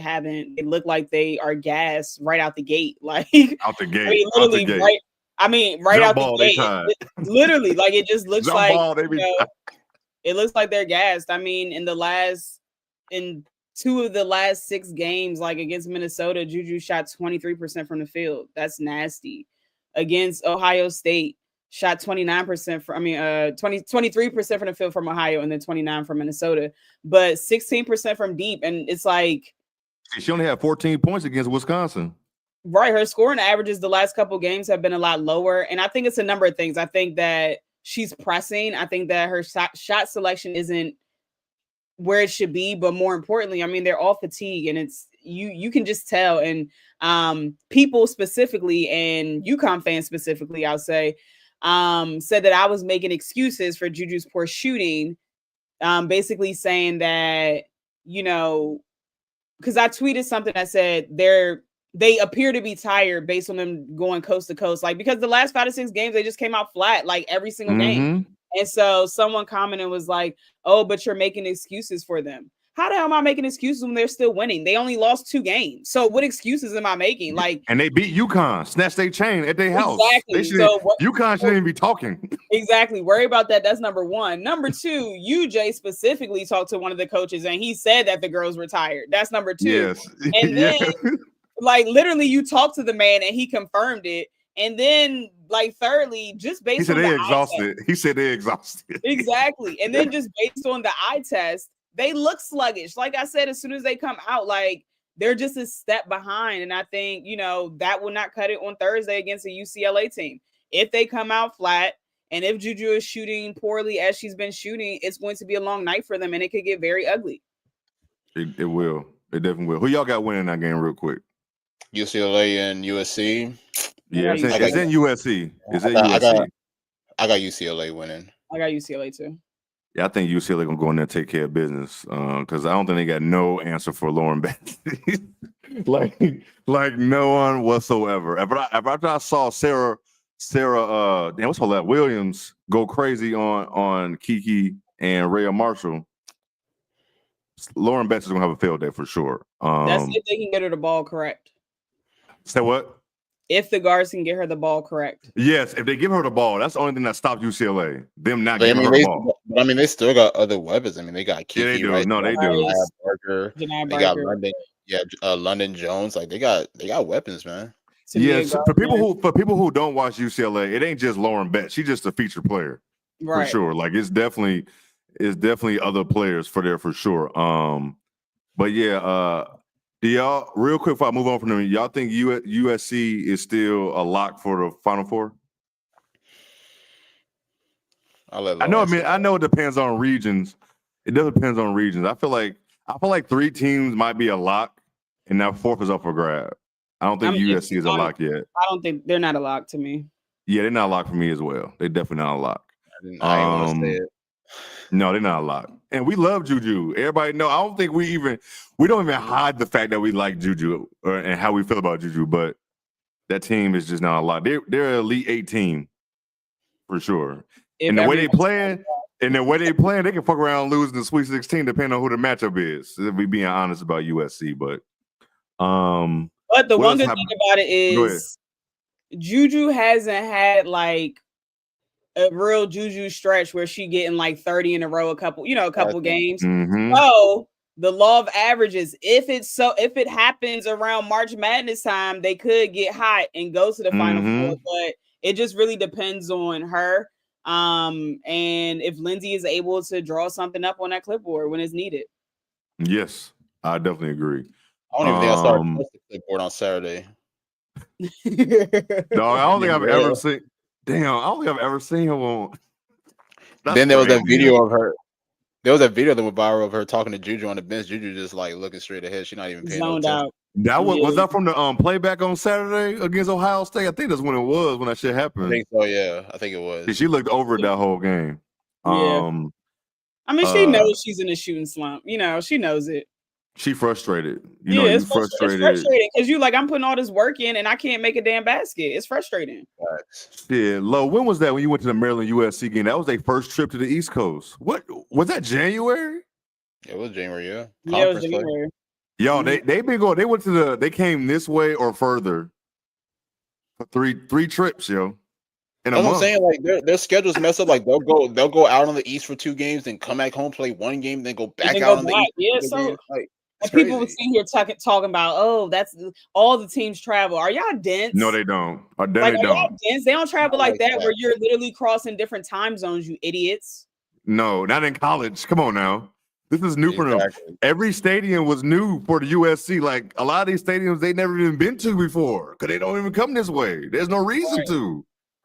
look like they are gassed right out the gate. Like out the gate. I mean, literally out the gate. Right out the gate. Literally, like it just looks like it looks like they're gassed. I mean, in 2 of the last 6 games, like against Minnesota, Juju shot 23% from the field. That's nasty. Against Ohio State, shot 23% from the field from Ohio and then 29 from Minnesota, but 16% from deep. And it's like she only had 14 points against Wisconsin. Right. Her scoring averages the last couple games have been a lot lower. And I think it's a number of things. I think that she's pressing. I think that her shot selection isn't where it should be, but more importantly, I mean, they're all fatigued and it's you can just tell. And people specifically and Uconn fans specifically, I'll say, said that I was making excuses for Juju's poor shooting, basically saying that, because I tweeted something that said they appear to be tired based on them going coast to coast, like because the last 5 to 6 games, they just came out flat, like every single game. And so someone commented was like, oh, but you're making excuses for them. How the hell am I making excuses when they're still winning? They only lost 2 games. So what excuses am I making? Like, and they beat UConn, snatched their chain at their house. Exactly. UConn shouldn't even be talking. Exactly. Worry about that. That's number 1. Number 2, UJ specifically talked to one of the coaches and he said that the girls were tired. That's number 2. Yes. And then like literally you talked to the man and he confirmed it. And then, like, thirdly, just based on the exhausted. He said they're exhausted. Exactly. And then just based on the eye test, they look sluggish. Like I said, as soon as they come out, like, they're just a step behind. And I think, that will not cut it on Thursday against a UCLA team. If they come out flat and if Juju is shooting poorly as she's been shooting, it's going to be a long night for them and it could get very ugly. It will. It definitely will. Who y'all got winning that game real quick? UCLA and USC. Yeah, it's in USC. It's in USC. I got UCLA winning. I got UCLA too. Yeah, I think UCLA gonna go in there and take care of business. Because I don't think they got no answer for Lauren Betts. like no one whatsoever. After I saw Sarah, what's her name? Williams go crazy on Kiki and Rhea Marshall. Lauren Betts is gonna have a field day for sure. That's if they can get her the ball correct. Say what? If the guards can get her the ball correct. Yes, if they give her the ball, that's the only thing that stops UCLA. Them not giving her the ball. But I mean, they still got other weapons. I mean, they got Kiki. Yeah, they do. Right? No, they do. Barker. They got London. Yeah, London Jones. Like they got weapons, man. Yes, for people who don't watch UCLA, it ain't just Lauren Betts. She's just a featured player, right? For sure. Like it's definitely other players for there for sure. But yeah, do y'all real quick before I move on from them? Y'all think USC is still a lock for the Final Four? I know it depends on regions. It does depends on regions. I feel like 3 teams might be a lock, and now 4th is up for grab. I don't think USC is a lock yet. I don't think they're not a lock to me. Yeah, they're not a lock for me as well. They're definitely not a lock. I didn't want to say it. No, they're not a lot. And we love Juju. Everybody know. I don't think we don't even hide the fact that we like Juju and how we feel about Juju, but that team is just not a lot. They're an Elite 8 team. for sure. If And the way they everyone's- playing, they can fuck around and lose in the Sweet 16 depending on who the matchup is. If we being honest about USC, but the one good thing about it is Juju hasn't had like a real Juju stretch where she getting like 30 in a row, a couple games. Mm-hmm. So the law of averages, if it happens around March Madness time, they could get hot and go to the Final Four, but it just really depends on her. And if Lindsay is able to draw something up on that clipboard when it's needed. Yes, I definitely agree. I don't even think I started the clipboard on Saturday. No, I don't think I've ever seen. Damn, I don't think I've ever seen her on. Then there was that video of her. There was a video that went viral of her talking to Juju on the bench. Juju just like looking straight ahead. She's not even paying no attention. That was that from the playback on Saturday against Ohio State? I think that's when it was when that shit happened. I think so. Yeah, I think it was. She looked over that whole game. Yeah. I mean, she knows she's in a shooting slump. She knows it. She frustrated. It's frustrating because you like, I'm putting all this work in and I can't make a damn basket. It's frustrating. Yeah, Lo, when was that when you went to the Maryland USC game? That was their first trip to the East Coast. What was that, January? It was January, yeah. Yeah, it was January. Yo, they been going. They came this way or further for three trips, yo. I'm saying, like their schedule's messed up. Like they'll go out on the East for 2 games, then come back home, play 1 game, then go back out on the East. Yeah, so and people would sit here talking about, that's all the teams travel. Are y'all dense? No, they don't. Are y'all dense? They don't travel like that where you're literally crossing different time zones, you idiots. No, not in college. Come on now. This is new for them. Every stadium was new for the USC. Like a lot of these stadiums they never even been to before because they don't even come this way. There's no reason to.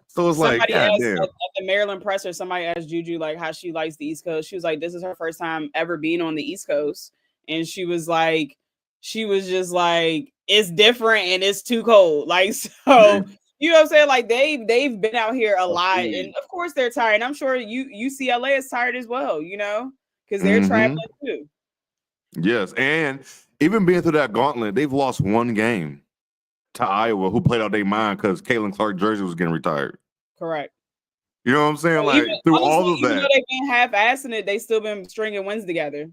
So it's somebody like, asked, at the Maryland presser, somebody asked Juju like how she likes the East Coast. She was like, this is her first time ever being on the East Coast. And she was just like, it's different and it's too cold. Like, so you know what I'm saying? Like they've been out here a lot. And of course they're tired. And I'm sure UCLA is tired as well, because they're traveling too. Yes. And even being through that gauntlet, they've lost 1 game to Iowa, who played out their mind because Caitlin Clark jersey was getting retired. Correct. You know what I'm saying? Like through all of that. Even though they've been half-assing it, they still been stringing wins together.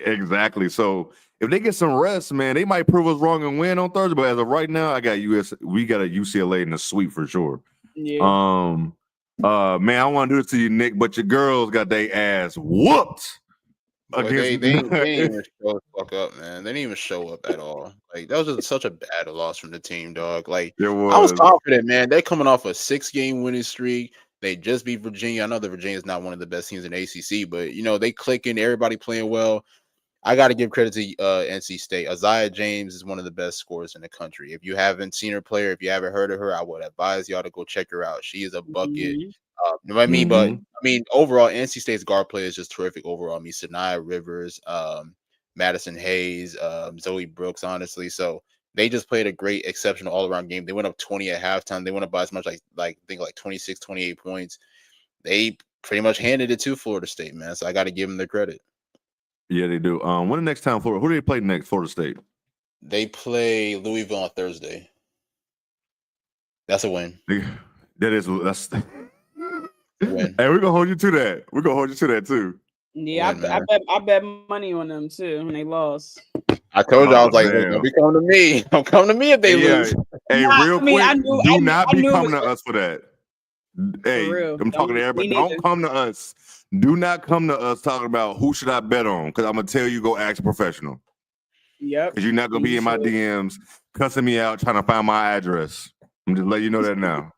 Exactly. So if they get some rest, man, they might prove us wrong and win on Thursday. But as of right now, we got a UCLA in the sweep for sure. Yeah. Man, I want to do this to you, Nick, but your girls got their ass whooped. They didn't even show the fuck up, man. They didn't even show up at all. Like that was just such a bad loss from the team, dog. Like I was confident, man. They're coming off a 6-game winning streak. They just beat Virginia. I know that Virginia is not one of the best teams in ACC, but they clicking. Everybody playing well. I got to give credit to NC State. Isaiah James is one of the best scorers in the country. If you haven't seen her play, or if you haven't heard of her, I would advise y'all to go check her out. She is a bucket. You know what I mean? But I mean, overall, NC State's guard play is just terrific. Overall, I mean, Sanaya Rivers, Madison Hayes, Zoe Brooks, honestly. So they just played a great, exceptional all-around game. They went up 20 at halftime. They went up by as much like I think like 26, 28 points. They pretty much handed it to Florida State, man. So I got to give them the credit. Yeah, they do. When the next time Florida? Who do they play next? Florida State. They play Louisville on Thursday. That's a win. That's. Win. Hey, we're gonna hold you to that. We're gonna hold you to that too. Yeah, I bet money on them too when they lost. I told you I was like, don't be coming to me. Don't come to me if they lose. Hey, real quick, do not be coming to us for that. Hey, I'm talking to everybody. Don't come to us. Do not come to us talking about who should I bet on, because I'm gonna tell you go ask a professional. Yep. Because you're not gonna be in my DMs cussing me out trying to find my address. I'm just letting you know that now.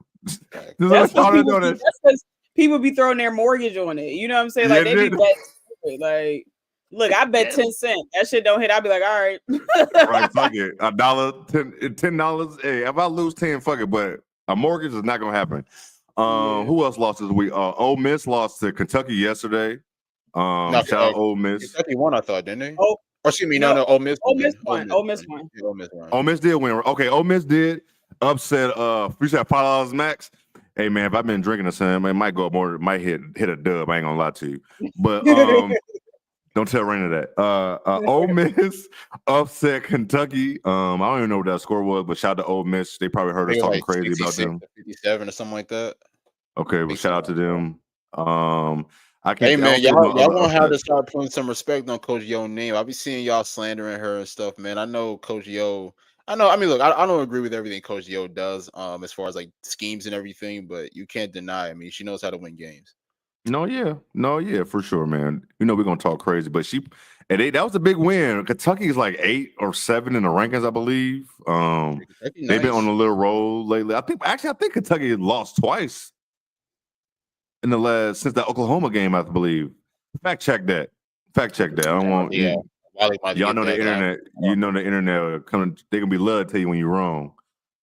That's because people be throwing their mortgage on it. You know what I'm saying? Like they be betting. Like, look, I bet 10 cents. That shit don't hit. I'll be like, all right. Right, fuck it. $10. Hey, if I lose 10, fuck it. But a mortgage is not gonna happen. Who else lost this week? Ole Miss lost to Kentucky yesterday. Shout out Ole Miss. Kentucky won, I thought, didn't they? Oh, or excuse me, no, Ole Miss. Ole Miss won. Ole Miss won. Ole Miss did win. Okay, Ole Miss did upset. We said $5 max. Hey man, if I've been drinking or something, it might go up more. It might hit a dub. I ain't gonna lie to you, but don't tell Raina that. Ole Miss upset Kentucky. I don't even know what that score was, but shout out to Ole Miss. They probably heard us talking crazy about them. 57 or something like that. Okay, well, shout out to them. Hey man, y'all gonna have to start putting some respect on Coach Yo's name. I be seeing y'all slandering her and stuff, man. I know Coach Yo. I mean, look, I don't agree with everything Coach Yo does, as far as like schemes and everything, but you can't deny. I mean, she knows how to win games. No, yeah, for sure, man. You know we're gonna talk crazy, but that was a big win. Kentucky is like 8 or 7 in the rankings, I believe. They've been on a little roll lately. I think Kentucky lost twice in the last since that Oklahoma game, I believe. Fact check that. I don't want y'all know the internet. You know the internet coming. They gonna be love to tell you when you're wrong.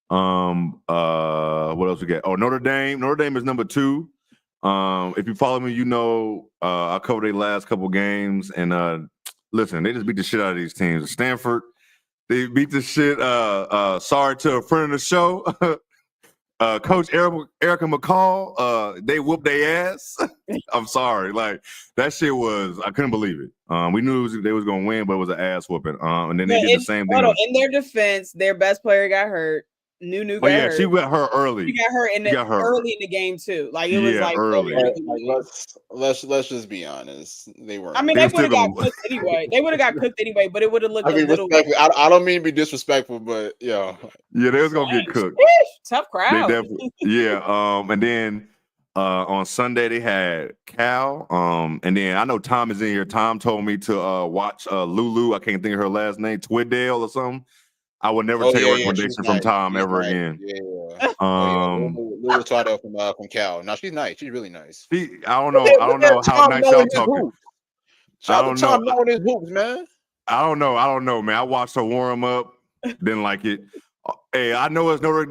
What else we got? Oh, Notre Dame. Notre Dame is number 2. If you follow me, you know I covered their last couple games, and listen, they just beat the shit out of these teams. Stanford, they beat the shit. Sorry to a friend of the show, Coach Erica McCall. They whooped their ass. I'm sorry, like that shit was. I couldn't believe it. We knew they was gonna win, but it was an ass whooping. And then they did the same thing. In their defense, their best player got hurt. New got hurt. She got hurt early. She got hurt early in the game too. Like it was like early. Let's just be honest. They weren't. I mean, they would have got cooked anyway. But it would have looked a little. I don't mean to be disrespectful, but yeah, they was gonna get cooked. Tough crowd. They definitely, and then on Sunday they had Cal. And then I know Tom is in here. Tom told me to watch Lulu. I can't think of her last name, Twiddale or something. I would never take a recommendation from Tom ever again. Lulu Twaddell from Cal. No, she's nice. She's really nice. I don't know how nice y'all talking. Shout out to Tom knowing his hoops, man. I don't know, man. I watched her warm up. Didn't like it. Hey, I know it's Notre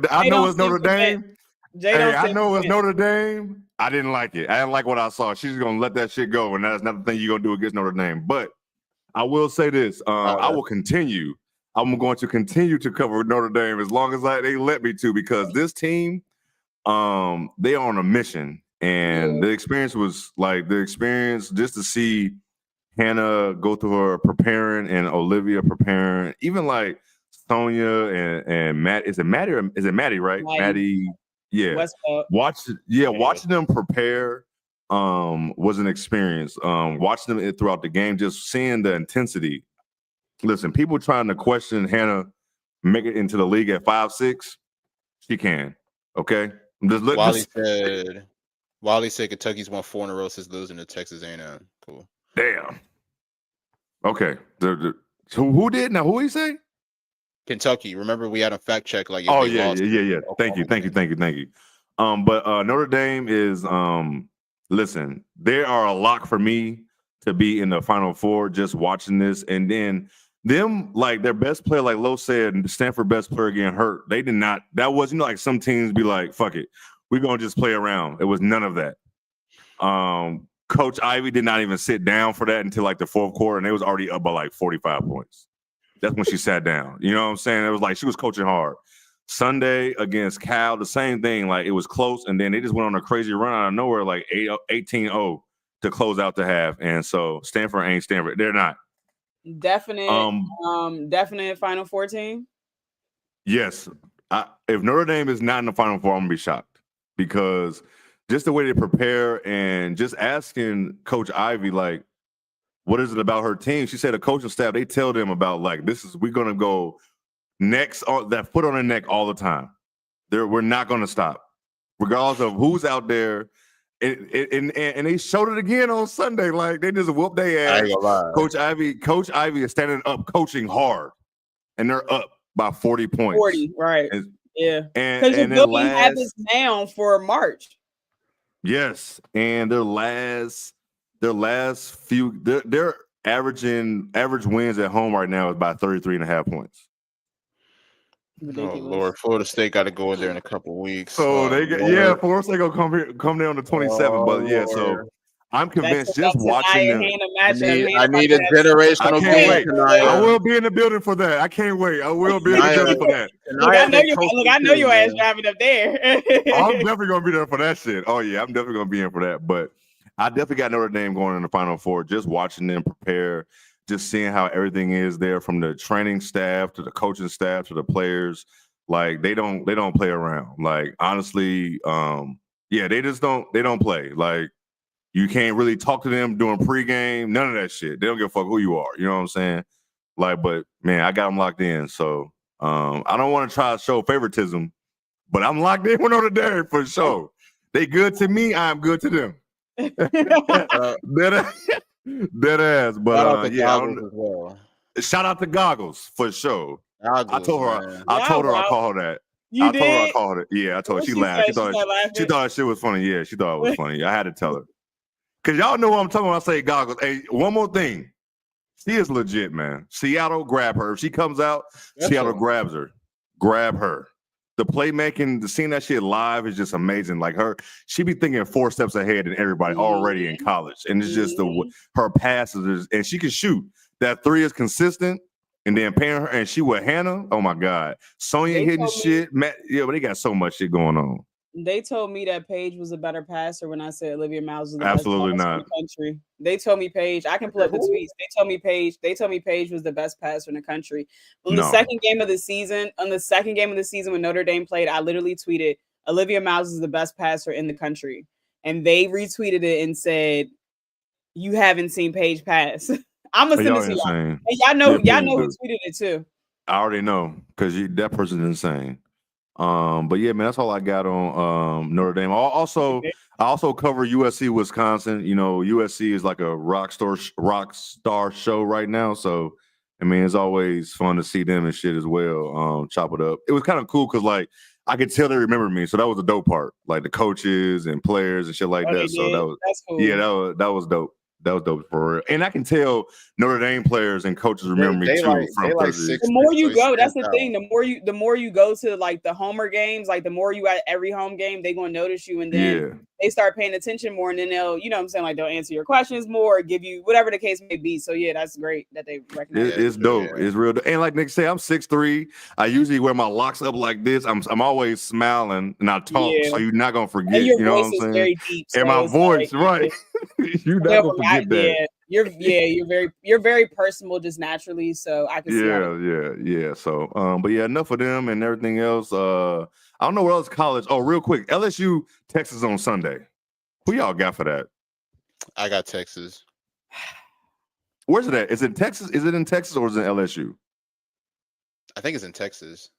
Dame. Hey, I know it's Notre Dame. I didn't like it. I didn't like what I saw. She's gonna let that shit go, and that's not the thing you're gonna do against Notre Dame. But I will say this: I will continue. I'm going to continue to cover Notre Dame as long as they let me to, because this team, they are on a mission, and the experience was just to see Hannah go through her preparing and Olivia preparing, even like Sonia and Matt. Is it Maddie? Is it Maddie? Right, Maddie. Yeah. Watching them prepare was an experience. Watching them throughout the game, just seeing the intensity. Listen, people trying to question Hannah make it into the league at 5'6", she can. Okay, Wally said Kentucky's won 4 in a row since losing to Texas A&M. Cool. Damn. Okay. So who did now? Who he say? Kentucky. Remember, we had a fact check. Like, yeah. Thank you. But Notre Dame is listen. They are a lock for me to be in the Final Four. Just watching this, and then them, like their best player, like Lo said, Stanford best player getting hurt. They did not. That was, like some teams be like, fuck it, we're gonna just play around. It was none of that. Coach Ivy did not even sit down for that until like the fourth quarter, and they was already up by like 45 points. That's when she sat down. You know what I'm saying? It was like she was coaching hard. Sunday against Cal, the same thing. Like it was close, and then they just went on a crazy run out of nowhere, like 18-0 to close out the half. And so Stanford ain't Stanford. They're not. Definite Final Four team. Yes. If Notre Dame is not in the Final Four, I'm gonna be shocked, because just the way they prepare and just asking Coach Ivy, like, what is it about her team? She said the coaching staff, they tell them about like, we're gonna go next on that foot on the neck all the time. We're not gonna stop, regardless of who's out there. And they showed it again on Sunday. Like they just whooped their ass. Coach Ivy is standing up, coaching hard, and they're up by 40 points. 40, right? Yeah, because you're building habits now for March. Yes, and their last few, they're average wins at home right now is by 33.5 points. Ridiculous. Oh Lord, Florida State got to go in there in a couple weeks. So Florida State gonna come there on the 27th. But yeah, so I'm convinced just watching them. I need a generational game tonight. I will be in the building for that. I can't wait. I will be in the building for that. I know your ass driving up there. I'm definitely gonna be there for that shit. Oh yeah, I'm definitely gonna be in for that. But I definitely got Notre Dame going in the Final Four. Just watching them prepare. Just seeing how everything is there, from the training staff to the coaching staff to the players. Like they don't play around. Like honestly, Yeah, they don't play. Like, you can't really talk to them during pregame. None of that shit. They don't give a fuck who you are. You know what I'm saying? Like, but man, I got them locked in. So I don't want to try to show favoritism, but I'm locked in with Notre Dame for sure. They good to me. I'm good to them. Dead ass. But Goggles as well. Shout out to Goggles for sure. Goggles, I told her. man. I told her I called her that. You I did? told her I called it. Yeah, I told her. She laughed. She thought laughing? shit was funny. Yeah, she thought it was funny. I had to tell her. Because y'all know what I'm talking about when I say Goggles. Hey, one more thing. She is legit, man. Seattle, grab her. If she comes out, Seattle grabs her. Grab her. The playmaking, the seeing that shit live is just amazing. Like she be thinking 4 steps ahead than everybody already in college. And it's just her passes, and she can shoot. That 3 is consistent. And then paying her, and she with Hannah. Oh my God, Sonya hitting shit. Matt, yeah, but they got so much shit going on. They told me that Paige was a better passer when I said Olivia Miles was the absolutely best passer not in the country. They told me Paige. I can pull up the tweets. They told me Paige was the best passer in the country. On the second game of the season, when Notre Dame played, I literally tweeted Olivia Miles is the best passer in the country, and they retweeted it and said, "You haven't seen Paige pass." I'm gonna send it to y'all. And y'all know who tweeted it too. I already know because that person's insane. But yeah, man, that's all I got on Notre Dame. I also cover USC Wisconsin. You know, USC is like a rock star show right now. So I mean, it's always fun to see them and shit as well. Chop it up. It was kind of cool because like I could tell they remember me. So that was the dope part. Like the coaches and players and shit like that. So that's cool. Yeah, that was dope. That was dope for real. And I can tell Notre Dame players and coaches remember me too. The more you go, that's the thing. The more you go to like the Homer games, like the more you at every home game, they gonna notice you, and then they start paying attention more, and then they'll, you know what I'm saying, like they'll answer your questions more, or give you whatever the case may be. So yeah, that's great that they recognize. It's dope. Yeah. It's real. And like Nick said, I'm 6'3". I usually wear my locks up like this. I'm always smiling and I talk, so you're not gonna forget. And your you know voice what I'm is saying? very deep. And my voice, right? You're not gonna forget that. You're very personable just naturally, so I can see. Yeah. So, but yeah, enough of them and everything else. I don't know where else college. Oh, real quick, LSU Texas on Sunday. Who y'all got for that? I got Texas. Where's it at? Is it Texas? Is it in Texas or is it LSU? I think it's in Texas.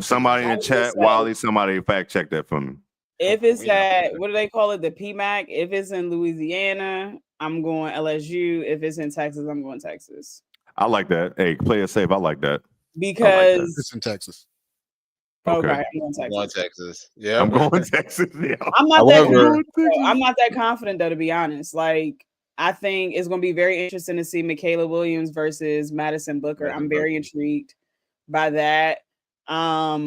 Somebody in the chat, Wiley, somebody fact check that for me. If it's at, what do they call it? The PMAC. If it's in Louisiana, I'm going LSU. If it's in Texas, I'm going Texas. I like that. Hey, play it safe. I like that. Because it's in Texas. Okay, I'm going Texas. Yeah, I'm going Texas. Yeah. I'm not that confident though, to be honest. Like, I think it's going to be very interesting to see Michaela Williams versus Madison Booker. I'm very intrigued by that. I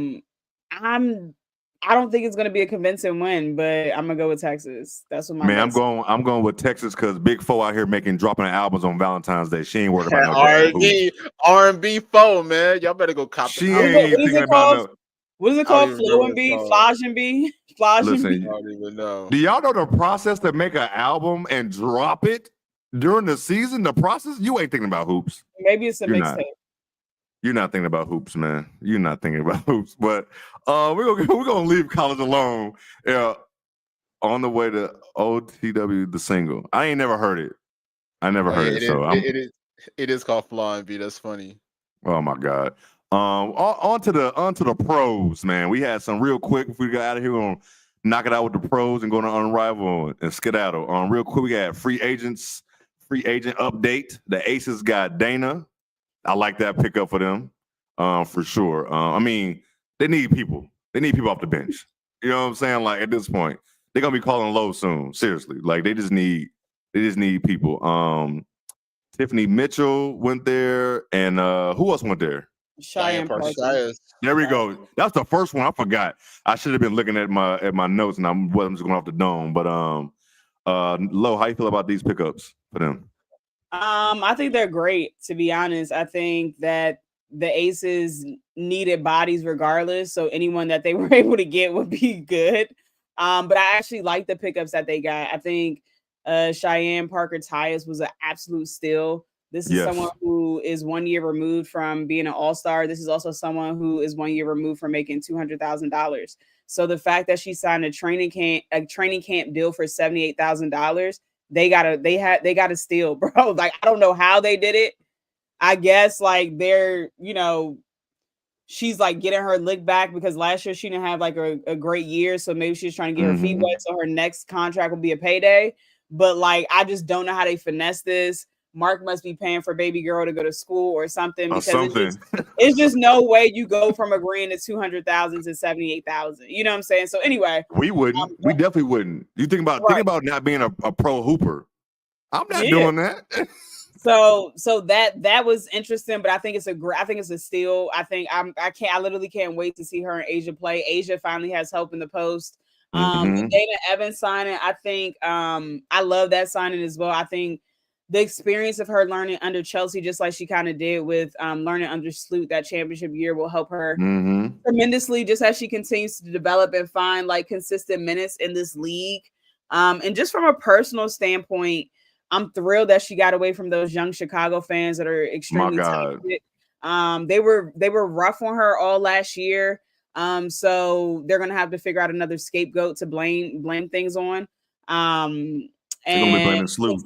don't think it's going to be a convincing win, but I'm gonna go with Texas. That's what my I'm going with Texas because Big Four out here dropping albums on Valentine's Day. She ain't worried about no R&B Four, man. Y'all better go cop. She ain't thinking about no. What is it called? Flow and B, Flage and B, Flage and B. I don't even know. Do y'all know the process to make an album and drop it during the season? The process? You ain't thinking about hoops. Maybe it's a mixtape. You're not thinking about hoops, man. You're not thinking about hoops. But we're gonna leave college alone. Yeah, on the way to OTW the single. I ain't never heard it. I never heard it. It is called Fly B. That's funny. Oh my God. On to the pros, man. We had some real quick. If we got out of here, we're gonna knock it out with the pros and go to Unrivaled and skedaddle. Real quick, we got free agent update. The Aces got Dana. I like that pickup for them, for sure. I mean, they need people. They need people off the bench. You know what I'm saying? Like at this point, they're gonna be calling low soon. Seriously, like they just need people. Tiffany Mitchell went there, and who else went there? Cheyenne Parsons. There we go. That's the first one. I forgot. I should have been looking at my notes, and I'm just going off the dome. But Lo, how you feel about these pickups for them? I think they're great, to be honest. I think that the Aces needed bodies regardless, so anyone that they were able to get would be good. But I actually like the pickups that they got. I think Cheyenne Parker Tyus was an absolute steal. This is someone who is 1 year removed from being an all-star. This is also someone who is 1 year removed from making $200,000. So the fact that she signed a training camp deal for $78,000, they gotta steal, bro. Like, I don't know how they did it. I guess like they're, she's like getting her lick back because last year she didn't have like a great year. So maybe she's trying to get her feet wet. So her next contract will be a payday. But like, I just don't know how they finesse this. Mark must be paying for baby girl to go to school or something, because it's just no way you go from agreeing to 200,000 to 78,000. You know what I'm saying? So anyway, we wouldn't. We definitely wouldn't. You think about not being a pro hooper. I'm not doing that. So that was interesting, but I think it's a steal. I literally can't wait to see her and Asia play. Asia finally has help in the post. The Dana Evans signing, I think I love that signing as well. I think the experience of her learning under Chelsea, just like she kind of did with learning under Sloot that championship year, will help her tremendously, just as she continues to develop and find like consistent minutes in this league. And just from a personal standpoint, I'm thrilled that she got away from those young Chicago fans that are extremely talented. They were rough on her all last year. So they're gonna have to figure out another scapegoat to blame things on. And they're gonna be blaming Sloot.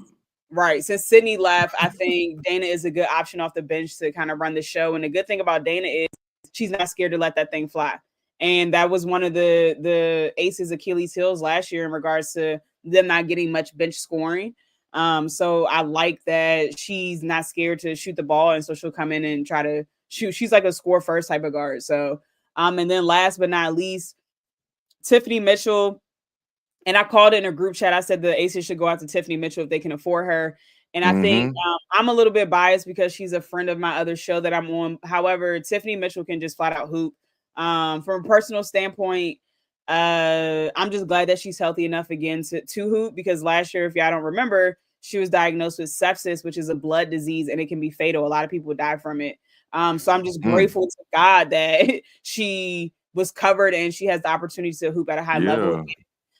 Right. Since Sydney left, I think Dana is a good option off the bench to kind of run the show. And the good thing about Dana is she's not scared to let that thing fly. And that was one of the Aces' Achilles heels last year in regards to them not getting much bench scoring. So I like that she's not scared to shoot the ball, and so she'll come in and try to shoot. She's like a score first type of guard. So and then last but not least, Tiffany Mitchell. And I called it in a group chat. I said the Aces should go out to Tiffany Mitchell if they can afford her. And I think I'm a little bit biased because she's a friend of my other show that I'm on. However, Tiffany Mitchell can just flat out hoop. From a personal standpoint, I'm just glad that she's healthy enough again to hoop, because last year, if y'all don't remember, she was diagnosed with sepsis, which is a blood disease, and it can be fatal. A lot of people die from it. So I'm just grateful to God that she was covered and she has the opportunity to hoop at a high level.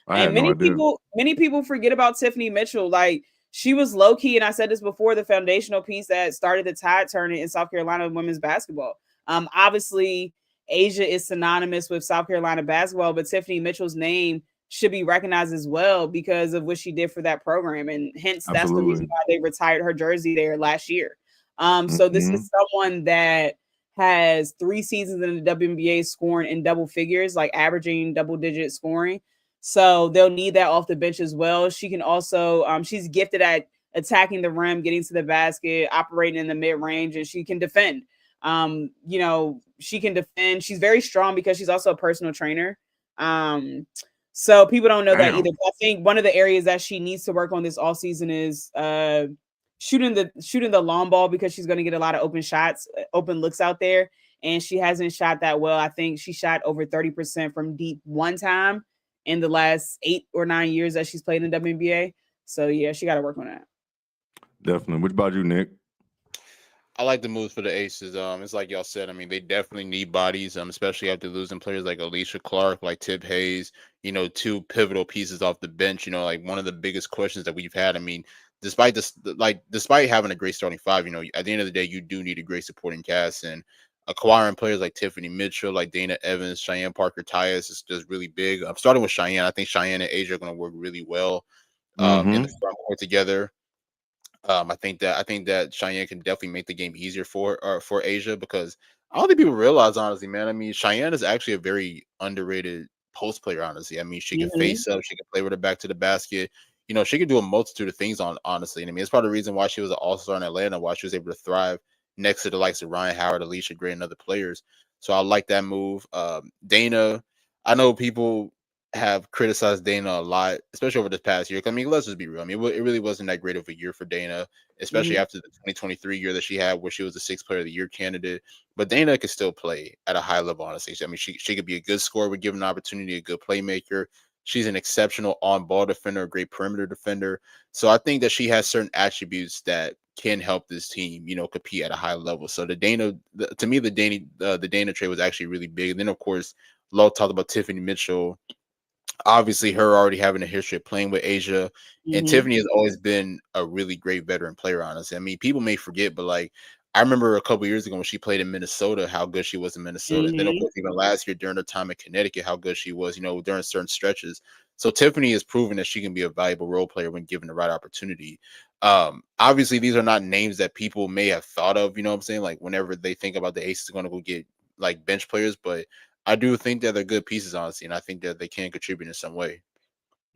And many people forget about Tiffany Mitchell. Like, she was low key, and I said this before, the foundational piece that started the Tide tournament in South Carolina women's basketball. Obviously, Asia is synonymous with South Carolina basketball, but Tiffany Mitchell's name should be recognized as well because of what she did for that program, and hence that's the reason why they retired her jersey there last year. So this is someone that has 3 seasons in the WNBA scoring in double figures, like averaging double-digit scoring. So they'll need that off the bench as well. She can also, she's gifted at attacking the rim, getting to the basket, operating in the mid-range, and she can defend. She can defend. She's very strong because she's also a personal trainer. So people don't know that either. But I think one of the areas that she needs to work on this all season is shooting the long ball, because she's going to get a lot of open looks out there, and she hasn't shot that well. I think she shot over 30% from deep one time in the last 8 or 9 years that she's played in WNBA. So yeah, she got to work on that. Definitely. What about you, Nick? I like the moves for the Aces. It's like y'all said. I mean, they definitely need bodies, especially after losing players like Alicia Clark, like Tip Hayes. 2 pivotal pieces off the bench. Like one of the biggest questions that we've had. I mean, despite having a great starting 5, at the end of the day, you do need a great supporting cast, and acquiring players like Tiffany Mitchell, like Dana Evans, Cheyenne Parker-Tyus is just really big. I'm starting with Cheyenne. I think Cheyenne and Asia are going to work really well in the front court together. I think that Cheyenne can definitely make the game easier for Asia, because I don't think people realize, honestly, man. I mean, Cheyenne is actually a very underrated post player, honestly. I mean, she can face up, she can play with her back to the basket. She can do a multitude of things honestly. And I mean, it's part of the reason why she was an all-star in Atlanta, why she was able to thrive next to the likes of Ryan Howard, Alicia Gray, and other players. So I like that move. Dana, I know people have criticized Dana a lot, especially over this past year. I mean, let's just be real. I mean, it really wasn't that great of a year for Dana, especially after the 2023 year that she had, where she was a 6th Player of the Year candidate. But Dana could still play at a high level, honestly. I mean, she could be a good scorer with given an opportunity, a good playmaker. She's an exceptional on-ball defender, a great perimeter defender. So I think that she has certain attributes that can help this team, compete at a high level. So the Dana trade was actually really big. And then, of course, Lo talked about Tiffany Mitchell. Obviously, her already having a history of playing with Asia, and Tiffany has always been a really great veteran player, honestly. I mean, people may forget, but like, I remember a couple years ago when she played in Minnesota, how good she was in Minnesota. Then, of course, even last year during her time in Connecticut, how good she was, during certain stretches. So Tiffany has proven that she can be a valuable role player when given the right opportunity. Obviously, these are not names that people may have thought of, you know what I'm saying? Like whenever they think about the Aces going to go get like bench players, but I do think that they're good pieces, honestly, and I think that they can contribute in some way.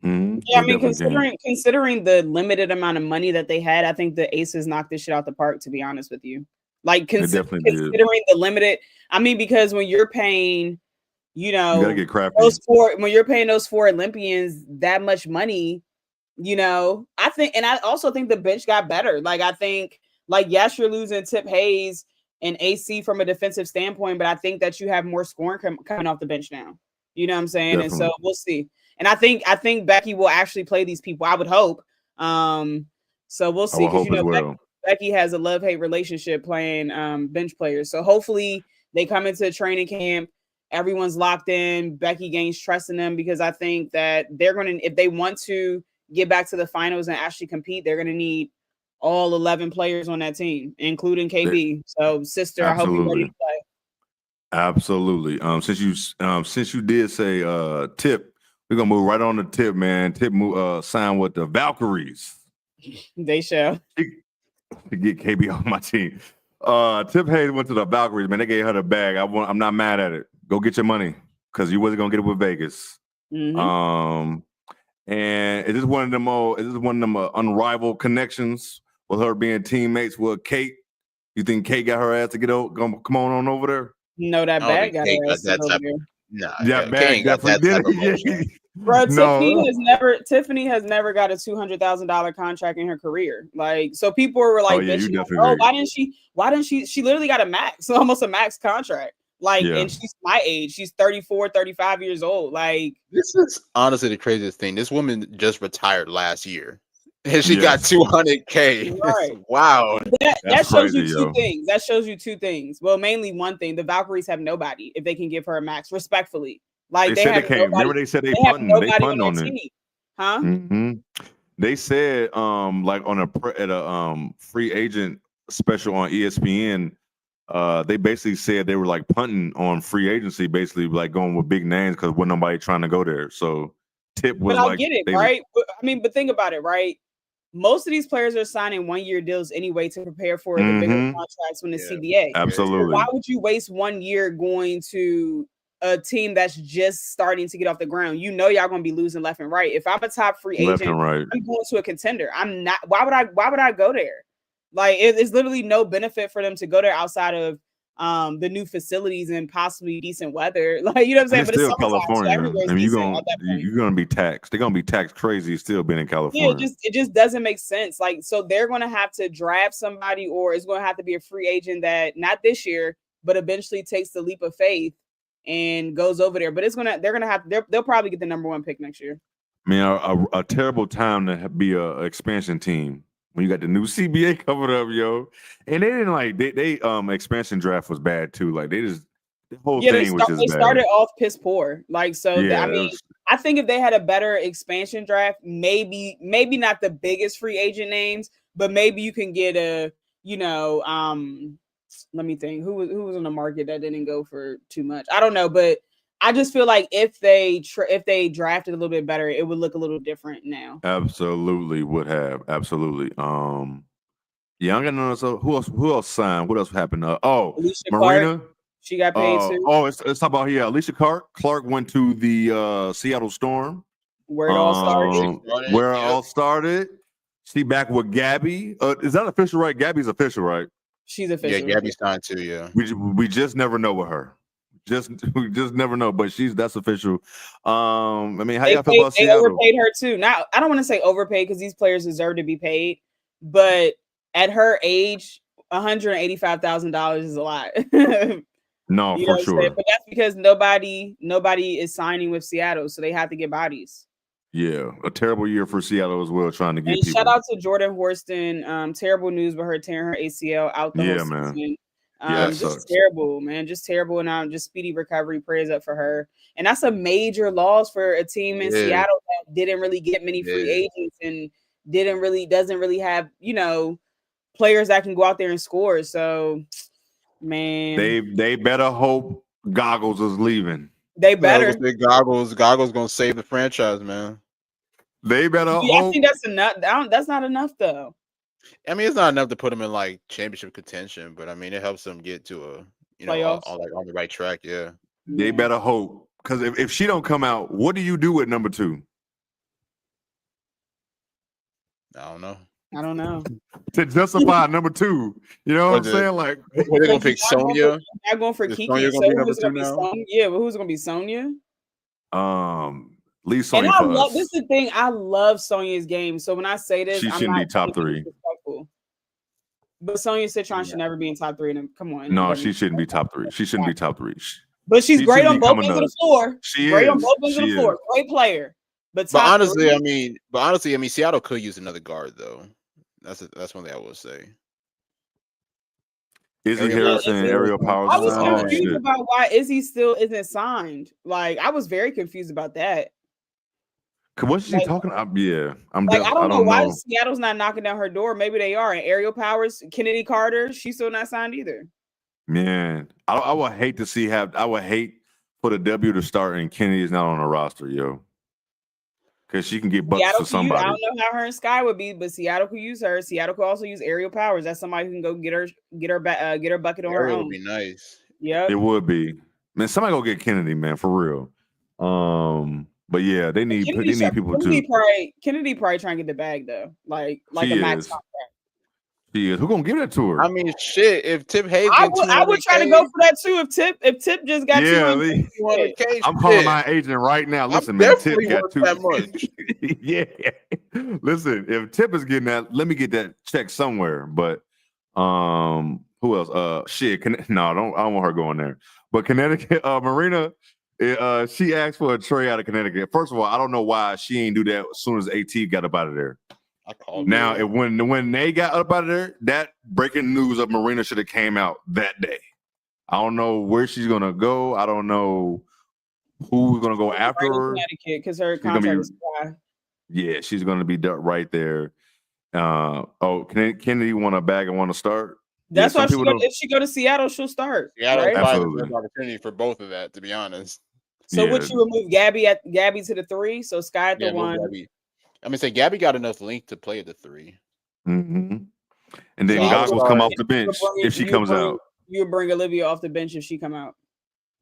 Yeah, I mean, considering the limited amount of money that they had, I think the Aces knocked this shit out the park, to be honest with you. Like considering the limited, I mean, because when you're paying, you gotta get crafty. When you're paying those 4 Olympians that much money, I think, and I also think the bench got better. Like I think, like yes, you're losing Tip Hayes and AC from a defensive standpoint, but I think that you have more scoring coming off the bench now. You know what I'm saying? Definitely. And so we'll see. And I think Becky will actually play these people. I would hope. So we'll see, because Becky has a love-hate relationship playing bench players. So hopefully they come into training camp, everyone's locked in, Becky gains trust in them, because I think that they're going to, if they want to get back to the finals and actually compete, they're going to need all 11 players on that team, including KB. So sister, I hope you're ready to play. Absolutely. Since you did say Tip, we're gonna move right on to Tip, man. Tip signed with the Valkyries. They shall. To get KB on my team. Tip Hayes went to the Valkyries, man. They gave her the bag. I'm not mad at it. Go get your money, because you wasn't gonna get it with Vegas. And is this one of them unrivaled connections with her being teammates with Kate? You think Kate got her ass to come on over there? No, that bag got her ass over there. Nah, that bag definitely did. Bro, Tiffany has never got a $200,000 contract in her career. Like, so people were like, why didn't she literally got a max, almost a max contract. Like, and she's my age. She's 34, 35 years old. Like, this is honestly the craziest thing. This woman just retired last year. And she got $200K. Right. Wow. That shows you two things. That shows you two things. Well, mainly one thing. The Valkyries have nobody if they can give her a max, respectfully. Like they have nobody. Remember they said they punted on it. Huh? Mm-hmm. They said like at a free agent special on ESPN, they basically said they were like punting on free agency, basically like going with big names because wasn't nobody trying to go there. So Tip was I get it, right? But think about it, right? Most of these players are signing 1-year deals anyway to prepare for the bigger contracts when the CBA. Absolutely. So why would you waste 1 year going to a team that's just starting to get off the ground? Y'all going to be losing left and right. If I'm a top free agent, I'm going to a contender. I'm not. Why would I go there? Like, it's literally no benefit for them to go there outside of the new facilities and possibly decent weather. Like, you know what I'm saying? But it's still California. I mean, you're gonna be taxed. They're gonna be taxed crazy still being in California. Yeah, it just doesn't make sense. Like, so they're gonna have to draft somebody, or it's gonna have to be a free agent that not this year, but eventually takes the leap of faith and goes over there. But they'll probably get the number 1 pick next year. I mean, a terrible time to be a expansion team when you got the new CBA coming up, yo. And they didn't they expansion draft was bad too. Like the whole thing was just bad. They started off piss poor. Like, so I think if they had a better expansion draft, maybe not the biggest free agent names, but maybe you can get let me think, who was on the market that didn't go for too much. I don't know, but I just feel like if they drafted a little bit better, it would look a little different now. Absolutely would have. Absolutely. Yeah, I'm gonna know. Who else signed? What else happened? Alicia Marina. Clark, she got paid too. Let's talk about Alicia Clark went to the Seattle Storm. Where it all started. She back with Gabby. Is that official, right? Gabby's official, right? She's official. Yeah, Gabby's signed too. Yeah. We just never know with her. We just never know, but that's official. I mean, how y'all feel about Seattle? They overpaid her too. Now, I don't want to say overpaid because these players deserve to be paid, but at her age, $185,000 is a lot. No, for sure. But that's because nobody is signing with Seattle, so they have to get bodies. Yeah, a terrible year for Seattle as well, trying to get people. Shout out to Jordan Horston. Terrible news with her tearing her ACL out the whole season. Just terrible, man. Just terrible. And just speedy recovery. Prayers up for her. And that's a major loss for a team in Seattle that didn't really get many free agents and doesn't really have, players that can go out there and score. So, man, they better hope Goggles is leaving. They better. Goggles gonna save the franchise, man. They better hope. I think that's enough. That's not enough, though. I mean, it's not enough to put them in like championship contention, but I mean, it helps them get to a on the right track. Yeah, they better hope, because if she don't come out, what do you do with number 2? I don't know. To justify number 2, you know what I'm saying? Like, are they gonna pick Sonya? I'm going for Kiki. Sonya gonna be number 2 now? Yeah, but who's gonna be Sonya? Leave Sonya. And this is the thing. I love Sonya's game. So when I say this, she shouldn't be top 3. But Sonya Citron should never be in top 3. And come on. No, she shouldn't be top 3. She shouldn't be top 3. But she's great on both ends of the floor. She great is. on both ends of the floor. Great player. But honestly, I mean, Seattle could use another guard though. That's one thing I will say. Izzy Harrison and Aerial Powers. I was confused about why Izzy still isn't signed. Like, I was very confused about that. What's she talking about? Yeah, I don't know why Seattle's not knocking down her door. Maybe they are. And Aerial Powers, Kennedy Carter, she's still not signed either. Man, I would hate to see I would hate for the W to start and Kennedy is not on the roster, yo. Because she can get buckets for somebody. I don't know how her and Sky would be, but Seattle could use her. Seattle could also use Aerial Powers. That's somebody who can go get her bucket on her own. Would be nice. Yeah, it would be. Man, somebody go get Kennedy, man, for real. But yeah, they need people too. Kennedy probably trying to get the bag though, like she a max is. contract. She is. Who gonna give that to her? I mean, shit. If Tip Hayes, I would try to go for that too. If Tip just got 200K, I'm calling my agent right now. Listen, man, Tip got that much. Yeah. Listen, if Tip is getting that, let me get that check somewhere. But who else? No, I don't want her going there. But Connecticut, Marina. She asked for a trade out of Connecticut. First of all, I don't know why she ain't do that as soon as AT got up out of there. I called now, when they got up out of there, that breaking news of Marina should have came out that day. I don't know where she's gonna go. I don't know who's gonna go after her. Connecticut, because her contract is dry. Yeah, she's gonna be right there. Kennedy want a bag and want to start. That's why if she go to Seattle, she'll start. Seattle, right? Absolutely. An opportunity for both of that, to be honest. So would you remove Gabby to the 3? So Sky at the 1. I'm gonna say Gabby got enough length to play at the 3. Mm-hmm. And then Goggles come off the bench if she comes out. You bring Olivia off the bench if she come out.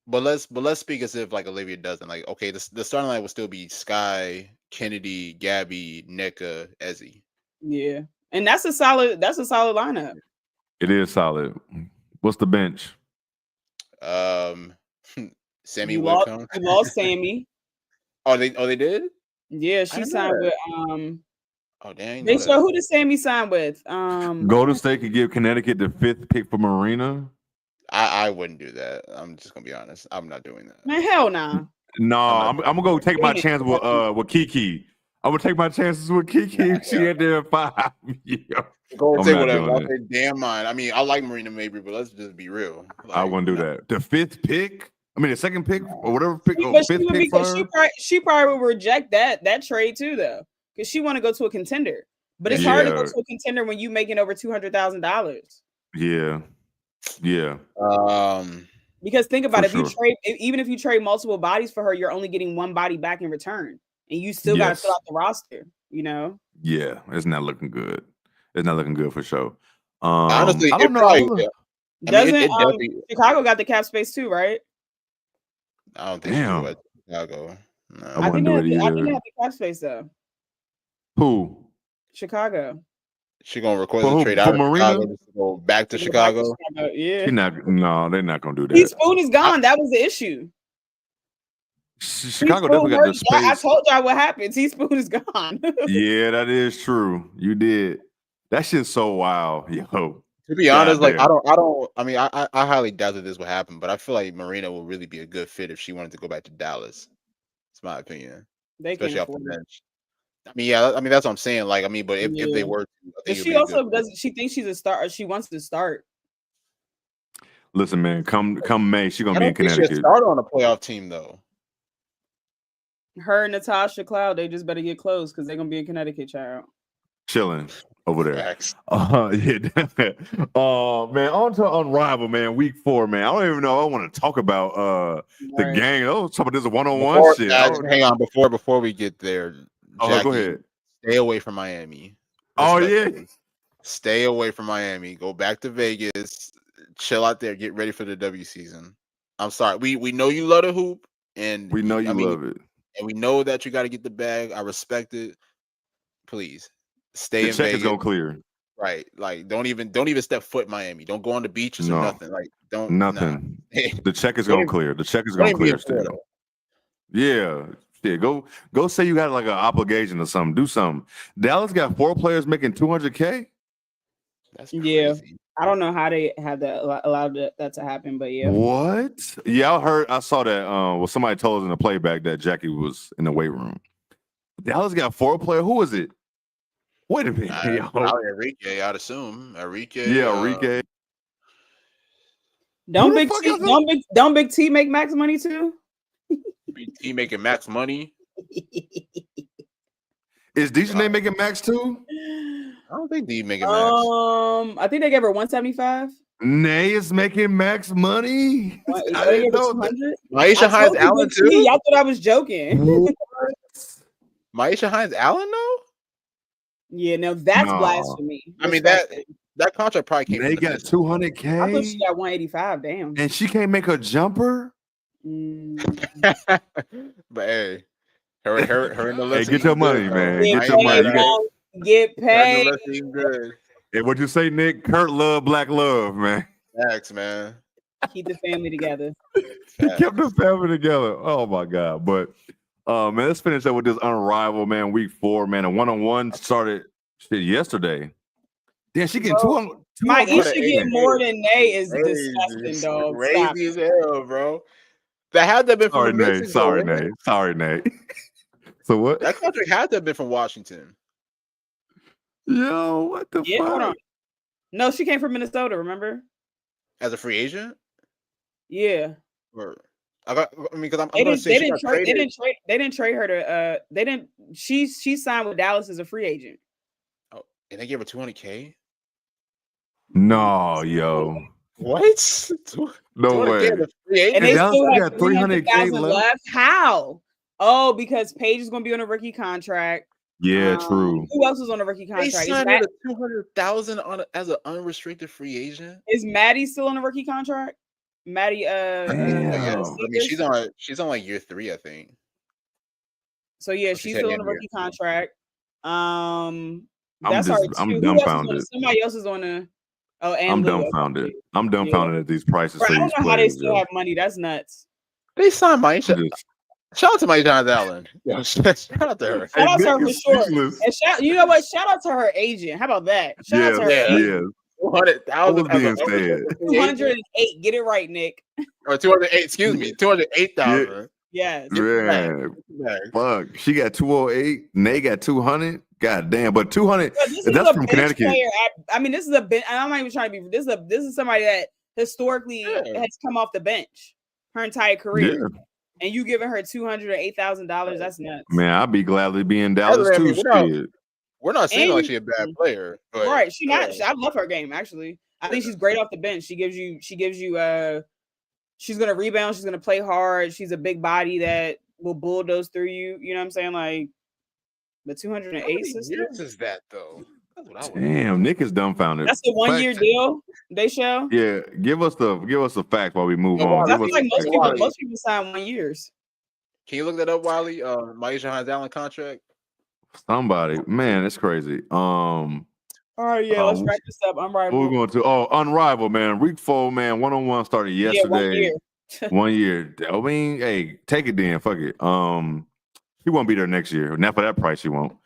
But let's speak as if like Olivia doesn't. Like, okay, the starting line will still be Sky, Kennedy, Gabby, Nneka, Ezzy. Yeah, and that's a solid lineup. It is solid. What's the bench? Sammy Whitcomb. You lost Sammy. Oh, they did? Yeah, she signed with Oh dang! They show who did Sammy sign with? Golden State could give Connecticut the 5th pick for Marina. I wouldn't do that. I'm just gonna be honest. I'm not doing that. Man, hell nah. No, I'm gonna go take my chance with Kiki. I'm gonna take my chances with Kiki. She at there at 5. Go say whatever. I'll say damn mine. I mean, I like Marina Mabry, but let's just be real. Like, I wouldn't do that. The 5th pick. I mean, the 2nd pick or whatever pick. But she probably would reject that trade too, though, because she want to go to a contender. But it's hard to go to a contender when you making over $200,000. Yeah. Because think about it, even if you trade multiple bodies for her, you're only getting one body back in return, and you still got to fill out the roster. You know? Yeah, it's not looking good. It's not looking good for sure. Honestly, I don't know. Chicago got the cap space too, right? I don't think so at Chicago. No. I wouldn't do it either. I think they have the cap space though. Who? Chicago. She gonna request a trade out of Chicago to go back to Chicago? Yeah. No, they're not gonna do that. Teaspoon is gone. That was the issue. Chicago definitely got the space. I told y'all what happened. Teaspoon is gone. Yeah, that is true. You did. That shit's so wild, yo. To be honest, like I highly doubt that this will happen, but I feel like Marina will really be a good fit if she wanted to go back to Dallas. It's my opinion. Especially off the bench. I mean, that's what I'm saying. Like, I mean, but if they were to, she also doesn't. She thinks she's a star. She wants to start. Listen, man, come May, she's gonna be in Connecticut. She'll start on a playoff team though. Her and Natasha Cloud, they just better get close because they're gonna be in Connecticut, child. chilling over there. Facts. Yeah. Man, on to Unrivaled, man. Week 4, man. I don't even know. I want to talk about the gang. Oh, talk about this one-on-one shit. Hang on, before we get there, Jackie, go ahead. Stay away from Miami. Oh yeah. Stay away from Miami. Go back to Vegas. Chill out there. Get ready for the W season. I'm sorry. We know you love the hoop, and we know you love it, and we know that you got to get the bag. I respect it. Please stay in Vegas. The check is gonna clear. Right. Like don't even step foot in Miami. Don't go on the beaches or nothing. Like don't nothing. Nah. The check is gonna clear. The check is gonna clear still. Yeah. Yeah, go say you got like an obligation or something. Do something. Dallas got 4 players making $200K. That's crazy. I don't know how they had that allowed that to happen, but yeah. What? Yeah, I saw that. Well, somebody told us in the playback that Jackie was in the weight room. Dallas got 4 players. Who is it? Wait a minute. Enrique, I'd assume. Enrique. Yeah, Enrique. Don't Big T make max money too? Big T making max money. Is DJ making max too? I don't think D making max. I think they gave her 175. Nay is making max money. I didn't know. Maisha Hines Allen too. Y'all thought I was joking. Maisha Hines Allen though? Yeah, no, that's blasphemy. I mean that contract probably came. They got $200K. I thought she got 185. Damn. And she can't make a jumper. But hey, her in the list. Hey, get your money, man. Get your money. Get paid. Good. Hey, what'd you say, Nick? Kurt love black love, man. Facts, man. Keep the family together. He kept the family together. Oh my God. But man, let's finish up with this Unrivaled, man. Week 4, man. A one-on-one started yesterday. Then she getting 200. My Isha get more than Nay is disgusting, dog. Crazy as hell, bro. That had to have been from Nate. Sorry, Nate. So what? That contract had to have been from Washington. Yo, what the fuck? Hold on. No, she came from Minnesota, remember? As a free agent? Yeah. Because they didn't trade her to she signed with Dallas as a free agent. Oh, and they gave her $200K? No, yo. What? No way. And they still have $300,000 left. How? Oh, because Paige is going to be on a rookie contract. Yeah, true. Who else is on a rookie contract? They signed her to $200,000 as an unrestricted free agent. Is Maddie still on a rookie contract? Maddie, I mean, she's on like year 3, I think. So yeah, she's still on a rookie contract. I'm dumbfounded. Somebody else is on a. Oh, and I'm dumbfounded. I'm dumbfounded at these prices. I don't know how they still have money. That's nuts. They signed Maisha. Shout out to Maisha Hines Allen. Shout out to her. Shout out to her for sure. And you know what? Shout out to her agent. How about that? Shout out to her agent. 200,000 being said. 208. Get it right, Nick. Or 208. Excuse me. 208,000. Yes. Man, fuck. She got 208. Nay got 200. God damn. But 200. That's from Connecticut. This is a bench. I'm not even trying to be. This is somebody that historically has come off the bench her entire career. Yeah. And you giving her $208,000? That's nuts. Man, I'd be gladly be in Dallas too. We're not saying like she's a bad player, but right? She not. I love her game actually. I think she's great off the bench. She gives you. She's gonna rebound. She's gonna play hard. She's a big body that will bulldoze through you. You know what I'm saying? Like the 208. How many years is that though? Damn, Nick is dumbfounded. That's a 1-year deal. They show. Yeah, give us the fact while we move on. I feel like most people sign 1 year. Can you look that up, Wiley? Maisha Hines Allen contract. Somebody, man, it's crazy. All right, yeah, let's wrap this up. Unrivaled. What we're going to? Unrivaled, man. Week 4, man. One-on-one started yesterday. Yeah, 1 year. I mean, hey, take it then. Fuck it. She won't be there next year. Not for that price, she won't.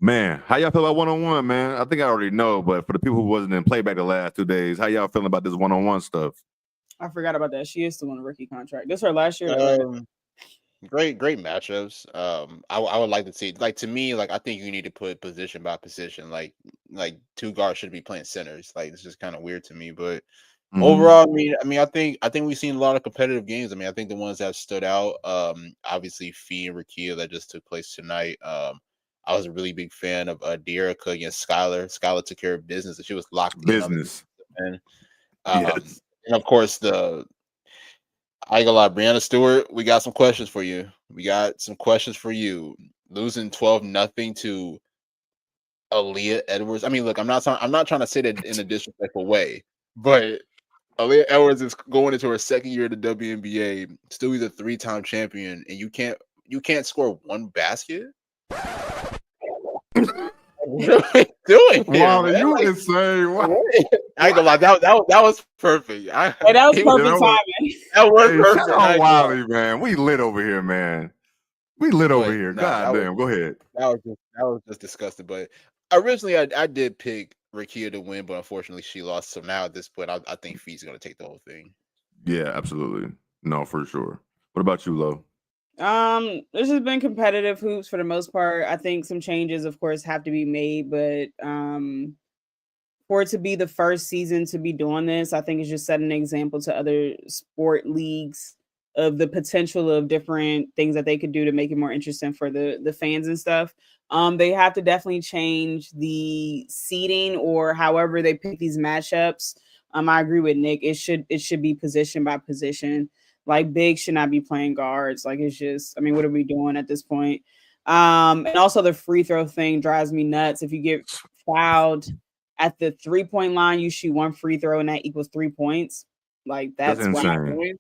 Man, how y'all feel about one-on-one, man? I think I already know, but for the people who wasn't in playback the last 2 days, how y'all feeling about this one-on-one stuff? I forgot about that. She is still on a rookie contract. This is her last year. Great matchups. I would like to see, like, to me, like, I think you need to put position by position. Like 2 guards should be playing centers. Like, it's just kind of weird to me. But overall, I mean, I think we've seen a lot of competitive games. I mean, I think the ones that stood out, obviously Fee and Rakia that just took place tonight. I was a really big fan of Dearica against Skylar. Skylar took care of business, and she was locked Business. in. Yes. And of course, I ain't gonna lie, Brianna Stewart, we got some questions for you. Losing 12-0 to Aaliyah Edwards. I mean, look, I'm not trying to say that in a disrespectful way, but Aaliyah Edwards is going into her second year of the WNBA, still he's a 3-time champion, and you can't score one basket. What are we doing here, Wow, man? you insane. Wow. I ain't gonna lie, that was perfect. That was perfect timing. That was perfect. Shout out Wiley, man. We lit over here, man. We lit over here. Nah, God damn. Go ahead. That was just disgusting. But originally, I did pick Rakia to win, but unfortunately, she lost. So now at this point, I think Fee's gonna take the whole thing. Yeah, absolutely. No, for sure. What about you, Lo? This has been competitive hoops for the most part. I think some changes, of course, have to be made, but for it to be the first season to be doing this, I think it's just setting an example to other sport leagues of the potential of different things that they could do to make it more interesting for the fans and stuff. They have to definitely change the seeding or however they pick these matchups. I agree with Nick. It should be position by position. Like big should not be playing guards. Like it's just, I mean, what are we doing at this point? And also the free throw thing drives me nuts. If you get fouled at the 3-point line, you shoot one free throw and that equals 3 points. Like that's insane.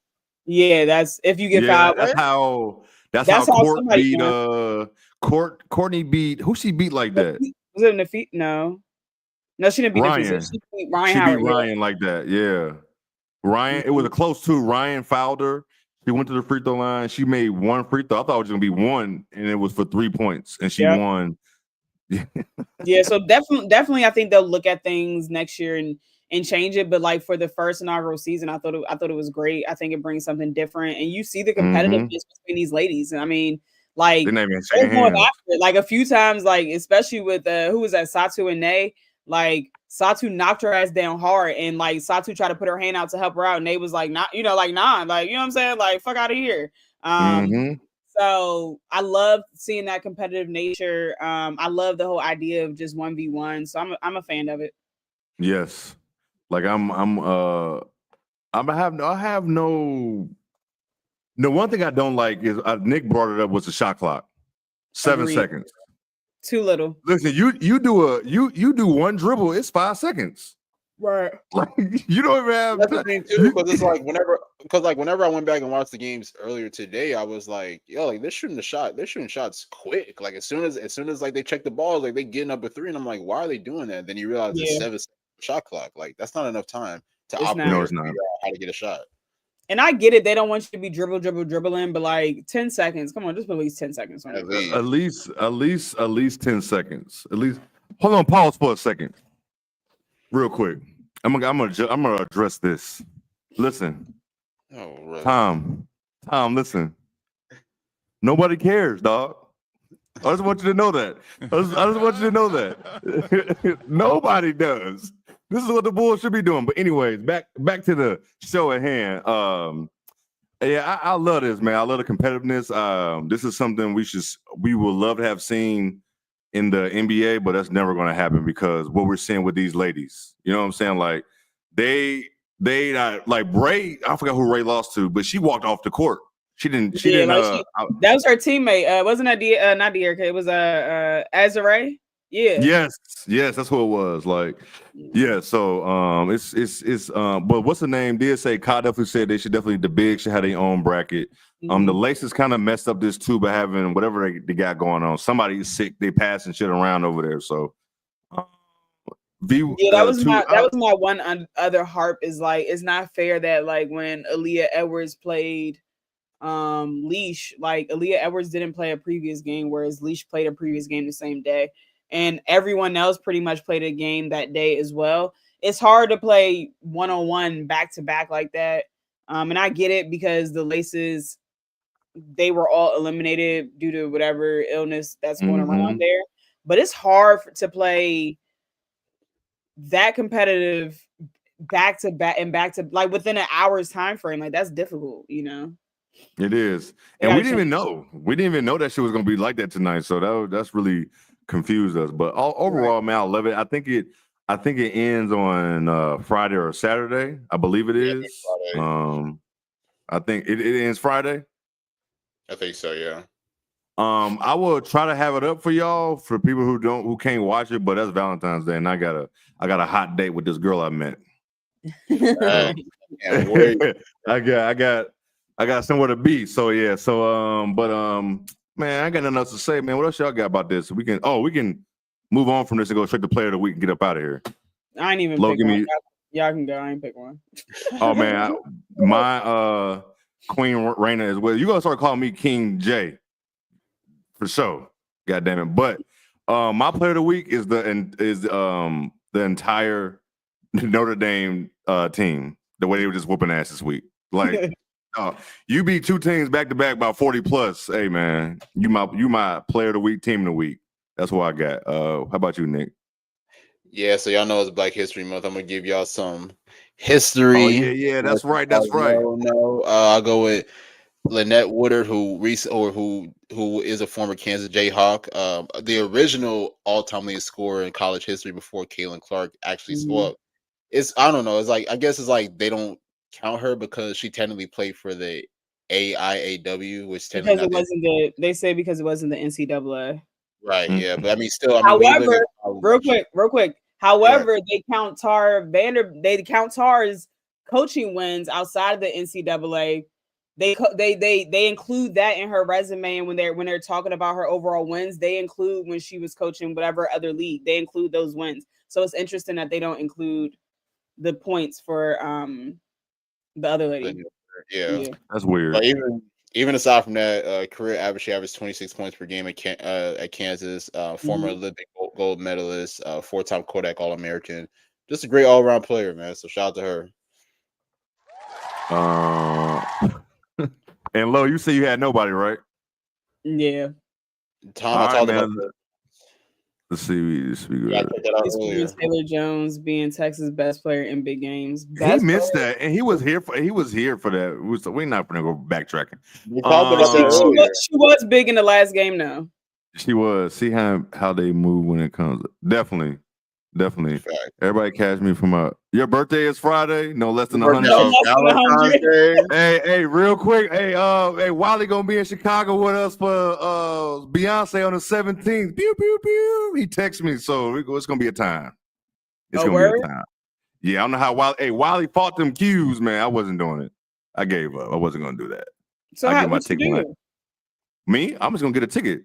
Yeah, that's if you get fouled. That's how Courtney beat who she beat like that. Was it in the feet? No, she didn't beat Ryan. She beat Ryan Howard. Beat Ryan like that. Yeah. Ryan, it was a close 2. Ryan fouled her. She went to the free throw line. She made one free throw. I thought it was gonna be one, and it was for 3 points, and she won. Yeah, so definitely, I think they'll look at things next year and change it. But like for the first inaugural season, I thought it was great. I think it brings something different, and you see the competitiveness between these ladies. And I mean, like they're not even shaking hands. Like a few times, like especially with who was that, Satu and Nay, like. Satu knocked her ass down hard, and like Satu tried to put her hand out to help her out, and they was like, "Not, nah, like you know what I'm saying, like fuck out of here." So I love seeing that competitive nature. I love the whole idea of just 1v1. So I'm a fan of it. Yes, like I have no. The one thing I don't like is Nick brought it up was the shot clock, 7 seconds. Too little. Listen, you do one dribble, it's 5 seconds. Right. Like you don't even have. That's the thing too, because it's like whenever I went back and watched the games earlier today, I was like, yo, like they're shooting shots quick. Like as soon as like they check the balls, like they getting up a 3, and I'm like, why are they doing that? Then you realize it's 7 second shot clock. Like that's not enough time to operate how to get a shot. And I get it. They don't want you to be dribbling, but like 10 seconds. Come on, just put at least 10 seconds on it. At least 10 seconds. At least. Hold on, pause for a second. Real quick. I'm gonna address this. Listen. Oh, right. Tom, listen. Nobody cares, dog. I just want you to know that. Nobody does. This is what the Bulls should be doing. But anyways, back to the show at hand. I love this, man. I love the competitiveness. This is something we would love to have seen in the NBA, but that's never going to happen because what we're seeing with these ladies, you know what I'm saying? Like they like Ray. I forgot who Ray lost to, but she walked off the court. She didn't. That was her teammate. Wasn't that not Dearica? It was Azare. Yeah. Yes, that's who it was. Like, yeah. So it's but what's the name? Did say Kyle definitely said they should definitely the big should have their own bracket. The Laces kind of messed up this too by having whatever they got going on. Somebody is sick, they passing shit around over there. So that was my one other harp is like it's not fair that like when Aaliyah Edwards played Leash, like Aaliyah Edwards didn't play a previous game, whereas Leash played a previous game the same day. And everyone else pretty much played a game that day as well. It's hard to play one-on-one back-to-back like that. And I get it because the Laces, they were all eliminated due to whatever illness that's going around there. But it's hard to play that competitive back-to-back and like within an hour's time frame. Like that's difficult, you know? It is. And we didn't even know. We didn't even know that shit was going to be like that tonight. So that's really confused us. But overall, man, I love it. I think it ends on Friday or Saturday. I believe it is. I think it ends Friday. I think so, yeah. I will try to have it up for y'all for people who can't watch it, but that's Valentine's Day, and I got a hot date with this girl I met. I got somewhere to be. So yeah. So man, I got nothing else to say, man. What else y'all got about this? We can move on from this and go straight to player of the week and get up out of here. I ain't even pick one. Y'all can go. I ain't pick one. Oh man, my Queen Raina as well. You gonna start calling me King J for sure. God damn it. But my player of the week is the entire Notre Dame team. The way they were just whooping ass this week. Like you beat two teams back to back by 40 plus. Hey man, you my player of the week, team of the week. That's what I got. How about you, Nick? Yeah, so y'all know it's Black History Month. I'm gonna give y'all some history. Oh yeah, that's right. That's right. No, I'll go with Lynette Woodard, who is a former Kansas Jayhawk, the original all-time leading scorer in college history before Caitlin Clark actually scored. I don't know. It's like, I guess it's like they don't count her because she technically played for the AIAW, which technically they say because it wasn't the NCAA. Right. Yeah, but I mean, still. However, real quick. However, they count Tar's coaching wins outside of the NCAA. They include that in her resume, and when they're talking about her overall wins, they include when she was coaching whatever other league. They include those wins. So it's interesting that they don't include the points for the other lady. Yeah. That's weird. But even aside from that, career average, she averaged 26 points per game at Kansas. Former Olympic gold medalist, 4-time Kodak All-American. Just a great all-around player, man. So shout out to her. And Lo, you say you had nobody, right? Yeah. Tom, I talked about that. Let's see. Taylor Jones being Texas' best player in big games. He missed that, and he was here for that. We're not going to go backtracking. She was big in the last game, though. She was. See how they move when it comes. Definitely. Everybody catch me from your birthday is Friday. No less than 100. Hey, real quick. Hey, Wiley gonna be in Chicago with us for Beyonce on the 17th. Pew pew pew. He texted me, so it's gonna be a time. It's gonna be a time. Yeah, I don't know how Wiley fought them cues, man. I wasn't doing it. I gave up. I wasn't gonna do that. So what you do? Me? I'm just gonna get a ticket.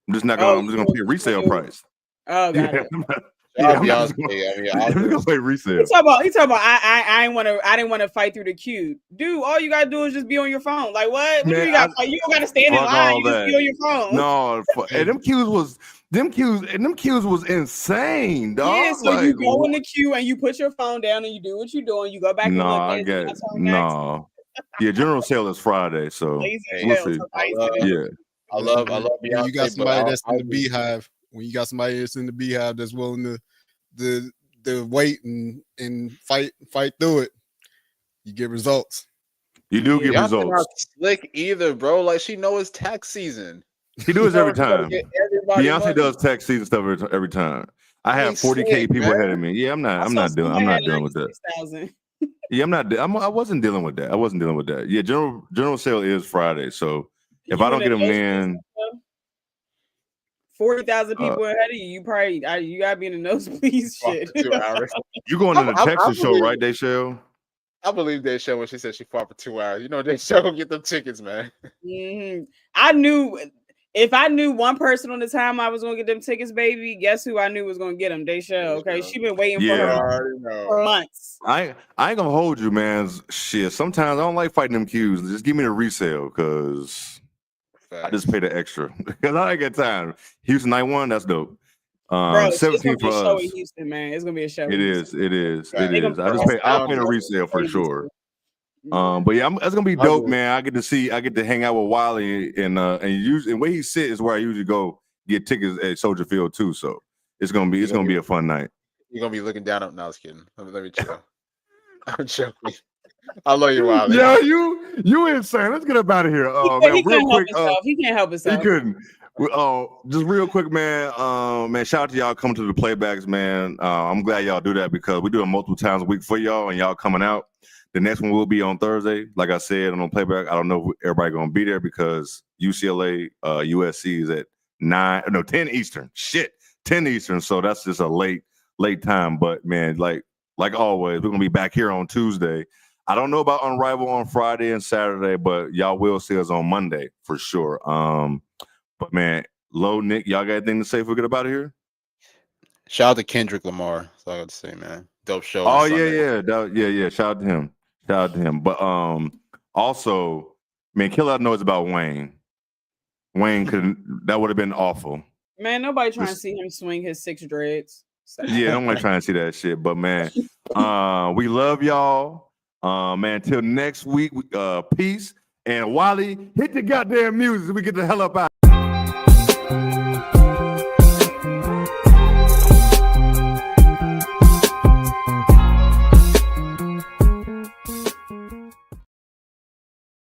I'm just gonna pay a resale price. Oh, got it. I'm gonna play resale. He talking about I didn't want to fight through the queue. Dude, all you gotta do is just be on your phone. Like what? Man, you don't gotta stand in line. You just be on your phone. No, and them queues was insane, dog. Yeah, so you go in the queue and you put your phone down and you do what you're doing. You go back. Yeah, General Sale is Friday, so we'll see. I love Beyonce. You got somebody that's in the beehive. When you got somebody that's in the beehive that's willing to wait and fight through it, you get results. You do get results. Not slick either, bro. Like she knows it's tax season. She does every time. Beyonce does tax season stuff every time. I have 40K people ahead of me. Yeah, I'm not dealing with that. Yeah, I wasn't dealing with that. Yeah, General Sale is Friday, so if I don't get them in. 40,000 people ahead of you. You gotta be in the nosebleed shit. 2 hours. You going to the Texas show, right, Dayshell? I believe Dayshell when she said she fought for 2 hours. You know, Dayshell gonna get them tickets, man. I knew if I knew one person on the time I was gonna get them tickets, baby. Guess who I knew was gonna get them? Dayshell. Okay, she been waiting for her for months. I ain't gonna hold you, man. Shit. Sometimes I don't like fighting them queues. Just give me the resale because. I just pay the extra because I ain't got time. Houston night 1, that's dope. 17 for us. In Houston, man. It's gonna be a show. It is. I'll pay the resale for sure. But yeah, that's gonna be dope, man. I get to hang out with Wiley and where he sit is where I usually go get tickets at Soldier Field too. So it's gonna be a fun night. You're gonna be looking down up. No, I was kidding. Let me chill. I'm joking. I love you, Wiley. Yeah, you insane. Let's get up out of here. He can't help himself. He couldn't. Just real quick, man. Man, shout out to y'all coming to the playbacks, man. I'm glad y'all do that because we do it multiple times a week for y'all, and y'all coming out. The next one will be on Thursday. Like I said, on playback. I don't know if everybody gonna be there because UCLA, USC is at 10 Eastern. 10 Eastern. So that's just a late time. But man, like always, we're gonna be back here on Tuesday. I don't know about Unrivaled on Friday and Saturday, but y'all will see us on Monday for sure. But man, Lo, Nick, y'all got anything to say before we get up out of here? Shout out to Kendrick Lamar. That's all I got to say, man. Dope show. Oh yeah. Shout out to him. But also, man, kill out noise about Wayne. That would have been awful. Man, nobody trying to see him swing his 6 dreads. Yeah, nobody trying to see that shit. But man, we love y'all. Man, till next week. Peace. And Wally, hit the goddamn music so we get the hell up out.